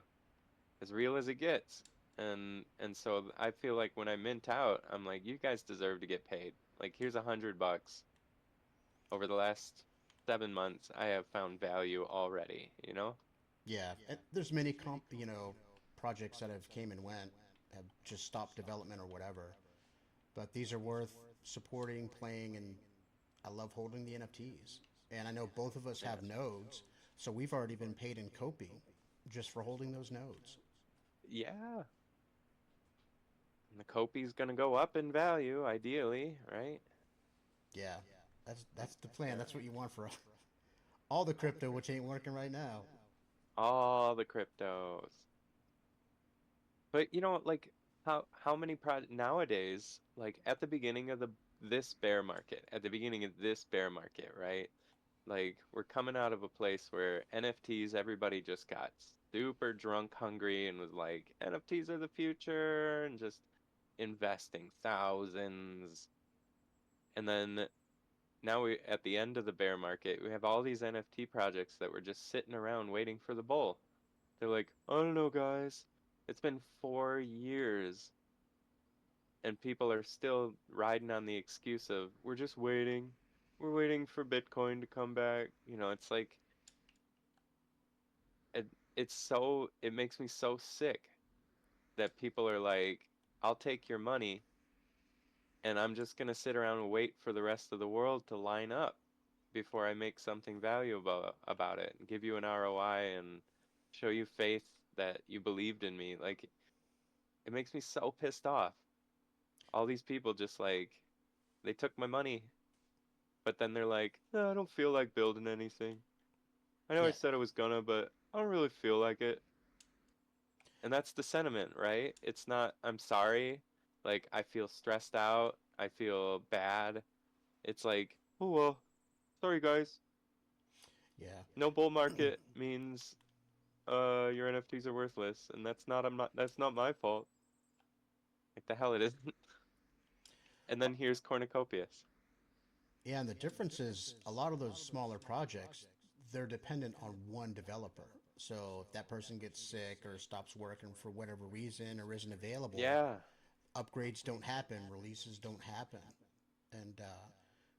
[SPEAKER 2] as real as it gets. And so I feel like when I mint out, I'm like, you guys deserve to get paid. Like here's $100. Over the last 7 months, I have found value already, you know?
[SPEAKER 1] Yeah. There's many projects that have came and went, have just stopped development or whatever. But these are worth supporting, playing, and I love holding the NFTs. And I know both of us
[SPEAKER 2] Yeah.
[SPEAKER 1] have nodes, so we've already been paid in Kopi just for holding those nodes.
[SPEAKER 2] Yeah. And the Kopi's gonna go up in value, ideally, right?
[SPEAKER 1] Yeah, that's the plan.
[SPEAKER 2] Yeah.
[SPEAKER 1] That's what you want for all the crypto, which ain't working right now.
[SPEAKER 2] All the cryptos. But you know, like how many nowadays, like at the beginning of this bear market, at the beginning of this bear market, right? Like we're coming out of a place where NFTs, everybody just got super drunk hungry and was like, NFTs are the future and just investing thousands. And then now we at the end of the bear market, we have all these NFT projects that were just sitting around waiting for the bull. They're like, I don't know, guys. It's been 4 years, and people are still riding on the excuse of we're just waiting. We're waiting for Bitcoin to come back. You know, it's like it, it makes me so sick that people are like, I'll take your money, and I'm just gonna sit around and wait for the rest of the world to line up before I make something valuable about it and give you an ROI and show you faith that you believed in me. Like it makes me so pissed off. All these people just like they took my money, but then they're like, no, I don't feel like building anything. I know I
[SPEAKER 1] Yeah,
[SPEAKER 2] said I was gonna, but I don't really feel like it. And that's the sentiment, right? It's not, I'm sorry. Like, I feel stressed out. I feel bad. It's like, oh, well, sorry, guys.
[SPEAKER 1] yeah,
[SPEAKER 2] No bull market means your NFTs are worthless. And that's not my fault. Like, the hell it isn't. And then here's Cornucopias.
[SPEAKER 1] yeah. And the difference is a lot of those smaller projects, they're dependent on one developer. So if that person gets sick or stops working for whatever reason or isn't available,
[SPEAKER 2] Yeah.
[SPEAKER 1] upgrades don't happen, releases don't happen, and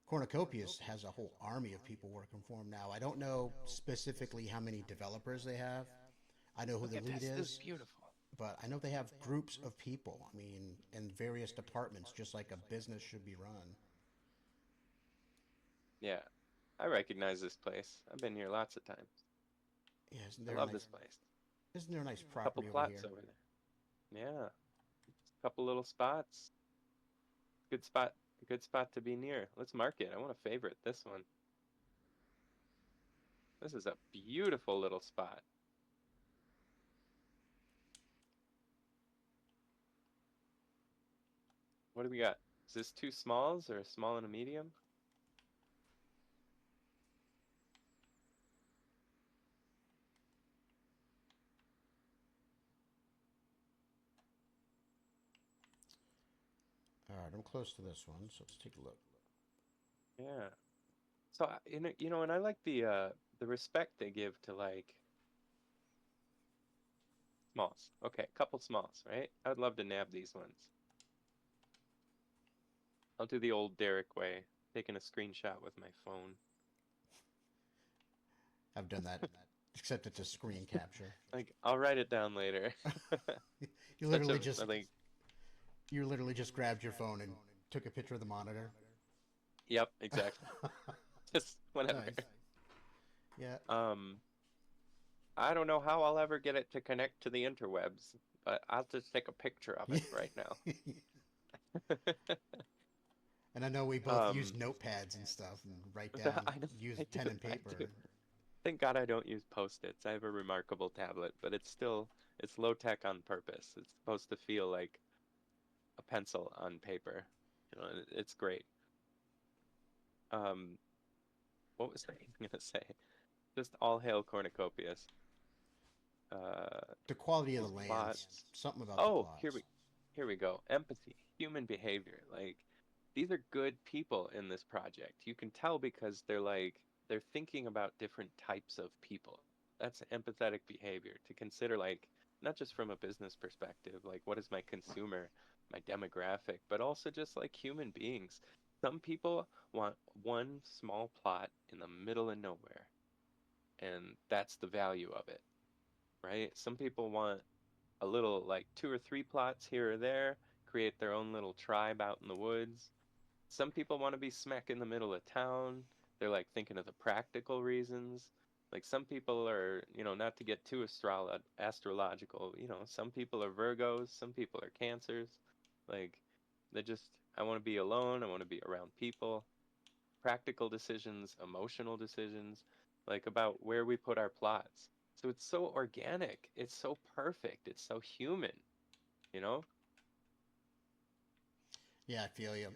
[SPEAKER 1] Cornucopias has a whole army of people working for them now. I don't know specifically how many developers they have. I know who
[SPEAKER 2] Look
[SPEAKER 1] the
[SPEAKER 2] at
[SPEAKER 1] lead
[SPEAKER 2] this. This is
[SPEAKER 1] is,
[SPEAKER 2] beautiful.
[SPEAKER 1] but I know they have groups of people. I mean, in various departments, just like a business should be run.
[SPEAKER 2] Yeah. I recognize this place. I've been here lots of times.
[SPEAKER 1] Yeah,
[SPEAKER 2] I love this place.
[SPEAKER 1] isn't there a nice
[SPEAKER 2] Couple
[SPEAKER 1] property over
[SPEAKER 2] plots
[SPEAKER 1] here?
[SPEAKER 2] over there. Yeah. Couple little spots. Good spot. Good spot to be near. Let's mark it. I want to favorite this one. This is a beautiful little spot. What do we got? Is this two smalls or a small and a medium?
[SPEAKER 1] All right, I'm close to this one, so let's take a look.
[SPEAKER 2] Yeah. So you know, and I like the respect they give to like smalls. Okay, a couple smalls, right? I would love to nab these ones. I'll do the old Derek way, taking a screenshot with my phone.
[SPEAKER 1] I've done that, except it's a screen capture.
[SPEAKER 2] Like, I'll write it down later.
[SPEAKER 1] You
[SPEAKER 2] Such
[SPEAKER 1] literally
[SPEAKER 2] a
[SPEAKER 1] just
[SPEAKER 2] like,
[SPEAKER 1] you literally just grabbed your phone and took a picture of the monitor.
[SPEAKER 2] yep, exactly. Just whatever.
[SPEAKER 1] Nice. Yeah.
[SPEAKER 2] Um, I don't know how I'll ever get it to connect to the interwebs, but I'll just take a picture of it right now.
[SPEAKER 1] And I know we both use notepads and stuff and write down,
[SPEAKER 2] I know,
[SPEAKER 1] use
[SPEAKER 2] I
[SPEAKER 1] pen
[SPEAKER 2] do,
[SPEAKER 1] and
[SPEAKER 2] I
[SPEAKER 1] paper.
[SPEAKER 2] do. Thank God I don't use Post-its. I have a remarkable tablet, but it's low tech on purpose. It's supposed to feel like a pencil on paper. It's great. Um, what was I gonna say? Just all hail Cornucopias.
[SPEAKER 1] The quality of
[SPEAKER 2] These
[SPEAKER 1] the lands,
[SPEAKER 2] plots.
[SPEAKER 1] something about the
[SPEAKER 2] Oh,
[SPEAKER 1] plots.
[SPEAKER 2] here we go. Empathy, human behavior. Like these are good people in this project. You can tell because they're thinking about different types of people. That's empathetic behavior to consider like not just from a business perspective, like what is my consumer, my demographic, but also just like human beings. Some people want one small plot in the middle of nowhere, and that's the value of it, right? Some people want a little like two or three plots here or there, create their own little tribe out in the woods. Some people want to be smack in the middle of town. They're like thinking of the practical reasons. Like some people are, not to get too astrological, some people are Virgos, some people are Cancers. Like they just, I want to be alone, I want to be around people. Practical decisions, emotional decisions, like about where we put our plots. So it's so organic, it's so perfect, it's so human, you know?
[SPEAKER 1] Yeah, I feel you.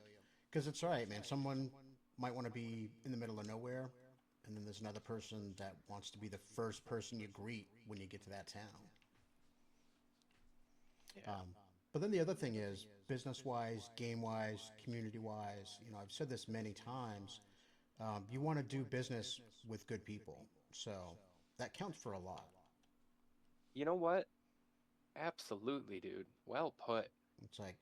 [SPEAKER 1] Because it's right, man. Someone might want to be in the middle of nowhere, and then there's another person that wants to be the first person you greet when you get to that town.
[SPEAKER 2] Yeah.
[SPEAKER 1] But then the other thing is, business wise, game wise, community wise, I've said this many times. You want to do business with good people. So that counts for a lot.
[SPEAKER 2] You know what? Absolutely, dude. Well put.
[SPEAKER 1] It's like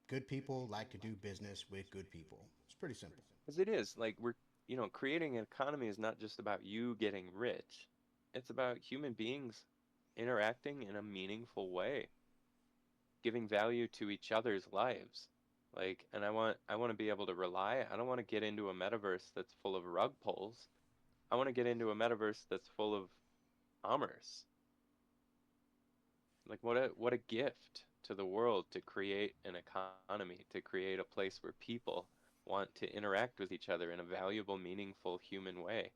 [SPEAKER 1] good people like to do business with good people. It's pretty simple.
[SPEAKER 2] Because it is, like, creating an economy is not just about you getting rich, it's about human beings interacting in a meaningful way, giving value to each other's lives. Like, and I want to be able to rely. I don't want to get into a metaverse that's full of rug pulls. I want to get into a metaverse that's full of commerce. Like what a gift to the world to create an economy, to create a place where people want to interact with each other in a valuable, meaningful human way.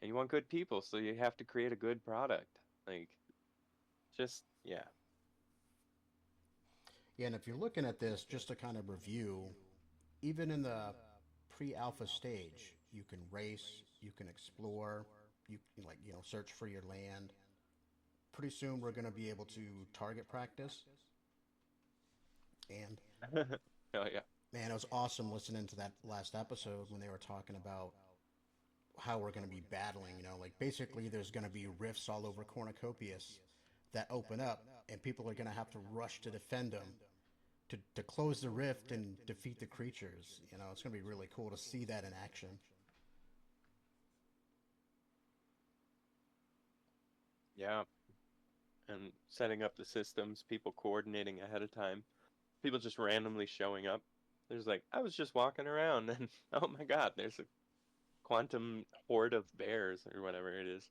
[SPEAKER 2] And you want good people, so you have to create a good product. Like just yeah.
[SPEAKER 1] Yeah, and if you're looking at this just to kind of review, even in the pre-alpha stage, you can race, you can explore, you can search for your land. Pretty soon we're going to be able to target practice, and
[SPEAKER 2] Oh yeah.
[SPEAKER 1] man, it was awesome listening to that last episode when they were talking about how we're going to be battling. Like basically there's going to be rifts all over Cornucopias that open up, and people are going to have to rush to defend them to close the rift and defeat the creatures. It's going to be really cool to see that in action.
[SPEAKER 2] Yeah. And setting up the systems, people coordinating ahead of time, people just randomly showing up. There's like, I was just walking around and oh my God, there's a quantum horde of bears or whatever it is.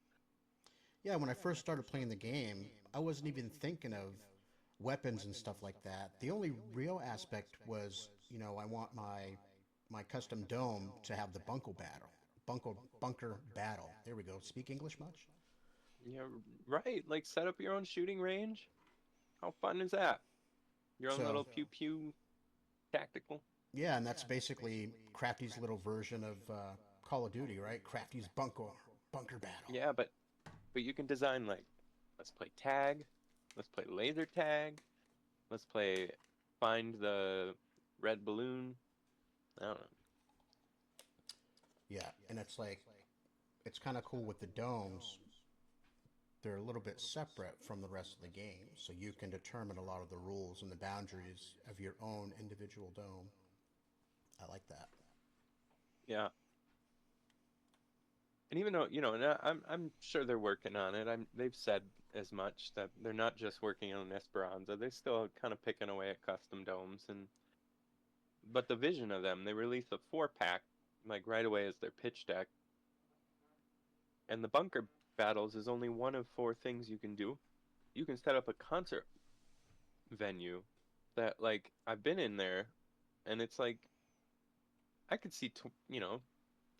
[SPEAKER 1] Yeah, when I first started playing the game, I wasn't even thinking of weapons and stuff like that. The only real aspect was, I want my custom dome to have the bunker battle. There we go. Speak English much?
[SPEAKER 2] Yeah, right. Like set up your own shooting range. How fun is that? Your own
[SPEAKER 1] So
[SPEAKER 2] little pew pew tactical.
[SPEAKER 1] yeah, and that's basically Crafty's little version of Call of Duty, right? Crafty's bunker battle.
[SPEAKER 2] Yeah, but you can design like, let's play tag, let's play laser tag, let's play find the red balloon. I don't know.
[SPEAKER 1] Yeah, and it's like it's kind of cool with the domes. They're a little bit separate from the rest of the game, so you can determine a lot of the rules and the boundaries of your own individual dome. I like that.
[SPEAKER 2] Yeah. And even though, and I'm sure they're working on it. They've said as much that they're not just working on Esperanza. They're still kind of picking away at custom domes but the vision of them, they release a 4-pack like right away as their pitch deck. And the bunker battles is only one of 4 things you can do. You can set up a concert venue that like I've been in there and it's like I could see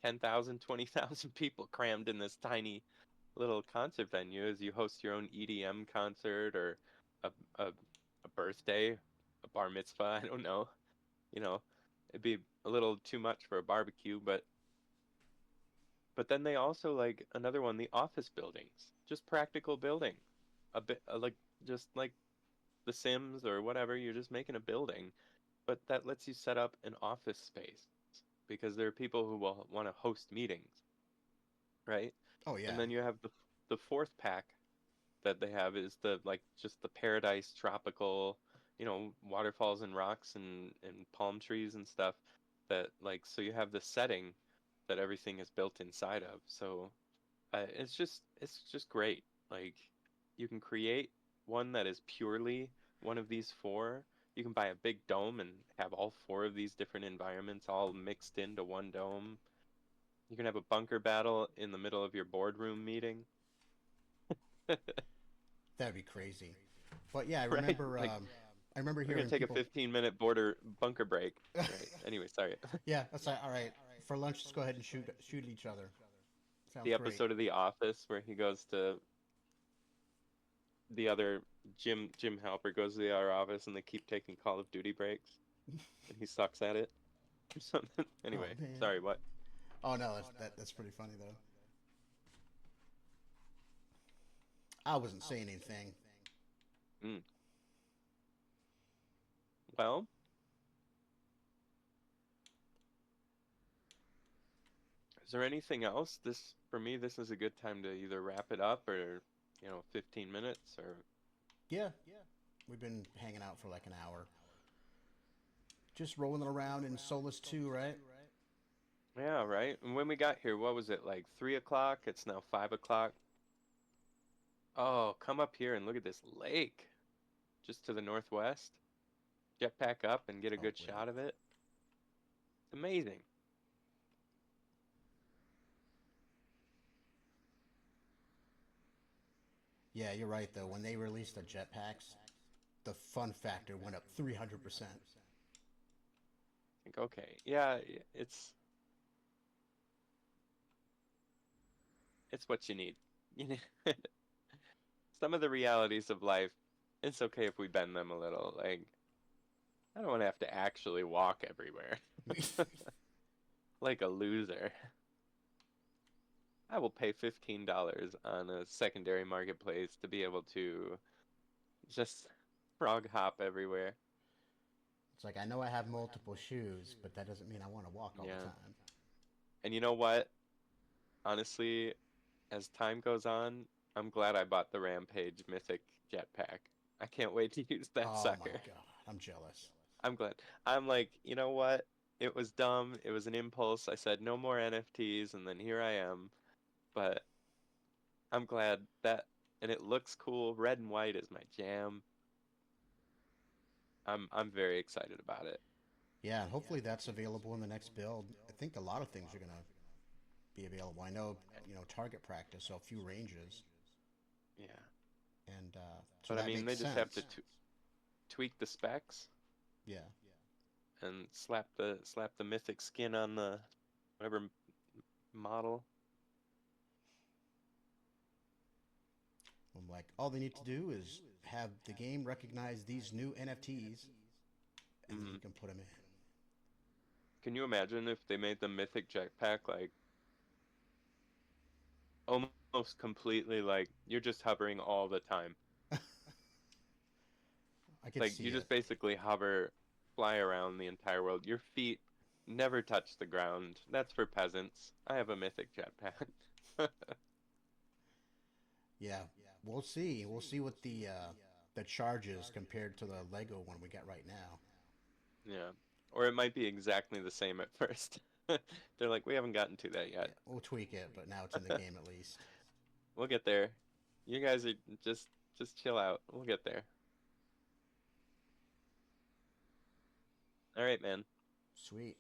[SPEAKER 2] 10,000, 20,000 people crammed in this tiny little concert venue as you host your own EDM concert or a, a, a birthday, a bar mitzvah, I don't know. It'd be a little too much for a barbecue, but then they also like another one, the office buildings, just practical building, a bit like just like The Sims or whatever. You're just making a building, but that lets you set up an office space because there are people who will want to host meetings, right?
[SPEAKER 1] Oh yeah.
[SPEAKER 2] And then you have the 4th pack that they have is the like just the paradise tropical, waterfalls and rocks and palm trees and stuff that like so you have the setting that everything is built inside of. So it's just great. Like you can create one that is purely one of these 4. You can buy a big dome and have all 4 of these different environments all mixed into one dome. You can have a bunker battle in the middle of your boardroom meeting.
[SPEAKER 1] That'd be crazy. But yeah,
[SPEAKER 2] Right? Like
[SPEAKER 1] I remember
[SPEAKER 2] we're gonna
[SPEAKER 1] hearing
[SPEAKER 2] take a
[SPEAKER 1] people.
[SPEAKER 2] 15-minute border bunker break. Right. Anyway, sorry.
[SPEAKER 1] Yeah, that's like, all right. For lunch, let's go ahead and shoot each other. Sounds
[SPEAKER 2] The
[SPEAKER 1] great.
[SPEAKER 2] episode of The Office where he goes to the other Jim Halper goes to the other office and they keep taking Call of Duty breaks and he sucks at it or something.
[SPEAKER 1] Oh
[SPEAKER 2] Anyway,
[SPEAKER 1] man.
[SPEAKER 2] sorry, what?
[SPEAKER 1] Oh no, that's pretty funny though. I wasn't saying anything.
[SPEAKER 2] Mm. Well, is there anything else? For me, this is a good time to either wrap it up or, 15 minutes or
[SPEAKER 1] Yeah, we've been hanging out for like an hour, just rolling around in Solus 2, right?
[SPEAKER 2] yeah, right. And when we got here, what was it like 3 o'clock? It's now 5 o'clock. Oh, come up here and look at this lake just to the northwest. Jetpack up and get a
[SPEAKER 1] Oh
[SPEAKER 2] good
[SPEAKER 1] wait.
[SPEAKER 2] shot of it. It's amazing.
[SPEAKER 1] Yeah, you're right though. When they released the jetpacks, the fun factor went up 300%.
[SPEAKER 2] Like, okay, yeah, it's what you need. You need some of the realities of life. It's okay if we bend them a little. Like, I don't want to have to actually walk everywhere like a loser. I will pay $15 on a secondary marketplace to be able to just frog hop everywhere.
[SPEAKER 1] It's like I know I have multiple shoes, but that doesn't mean I want to walk all the
[SPEAKER 2] Yeah.
[SPEAKER 1] time.
[SPEAKER 2] And you know what? Honestly, as time goes on, I'm glad I bought the Rampage Mythic Jetpack. I can't wait to use that
[SPEAKER 1] Oh my
[SPEAKER 2] sucker.
[SPEAKER 1] god, I'm jealous.
[SPEAKER 2] I'm glad. I'm like, you know what? It was dumb. It was an impulse. I said no more NFTs, and then here I am. But I'm glad and it looks cool. Red and white is my jam. I'm very excited about it.
[SPEAKER 1] Yeah, and hopefully that's available in the next build. I think a lot of things are gonna be available. I know, target practice, so a few ranges,
[SPEAKER 2] Yeah.
[SPEAKER 1] and so
[SPEAKER 2] But I
[SPEAKER 1] that
[SPEAKER 2] mean,
[SPEAKER 1] makes
[SPEAKER 2] they just have to
[SPEAKER 1] sense.
[SPEAKER 2] tweak the specs
[SPEAKER 1] Yeah,
[SPEAKER 2] and slap the mythic skin on the whatever model.
[SPEAKER 1] I'm like, all they need to do is have the game recognize these new NFTs, and then
[SPEAKER 2] Hmm.
[SPEAKER 1] you can put them in.
[SPEAKER 2] Can you imagine if they made the mythic jetpack like almost completely like you're just hovering all the time?
[SPEAKER 1] I could
[SPEAKER 2] Like
[SPEAKER 1] see
[SPEAKER 2] you
[SPEAKER 1] it.
[SPEAKER 2] just basically hover, fly around the entire world. Your feet never touch the ground. That's for peasants. I have a mythic jetpack.
[SPEAKER 1] Yeah, we'll see. We'll see what the charge is compared to the Lego one we got right now.
[SPEAKER 2] Yeah. Or it might be exactly the same at first. They're like, we haven't gotten to that
[SPEAKER 1] Yeah,
[SPEAKER 2] yet.
[SPEAKER 1] we'll tweak it, but now it's in the game at least.
[SPEAKER 2] We'll get there. You guys are just chill out. We'll get there. All right, man.
[SPEAKER 1] Sweet.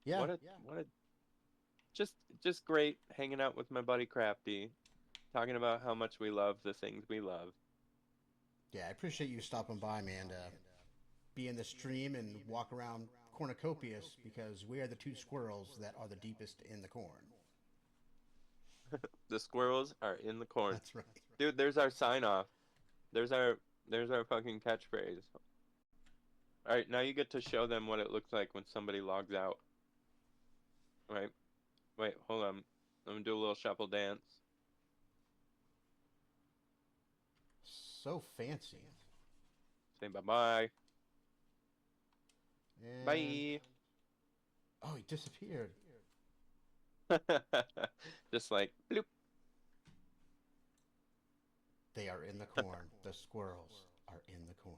[SPEAKER 1] Yeah,
[SPEAKER 2] What a just just great hanging out with my buddy Crafty, talking about how much we love the things we love.
[SPEAKER 1] yeah. I appreciate you stopping by, man. To be in the stream and walk around Cornucopias because we are the two squirrels that are the deepest in the corn.
[SPEAKER 2] The squirrels are in the corn.
[SPEAKER 1] That's right.
[SPEAKER 2] Dude, there's our sign off. There's our fucking catchphrase. All right, now you get to show them what it looks like when somebody logs out. All right. Wait, hold on. I'm gonna do a little shuffle dance.
[SPEAKER 1] So fancy.
[SPEAKER 2] Say bye-bye.
[SPEAKER 1] And
[SPEAKER 2] Bye.
[SPEAKER 1] oh, he disappeared.
[SPEAKER 2] Just like bloop.
[SPEAKER 1] They are in the corn. The squirrels are in the corn.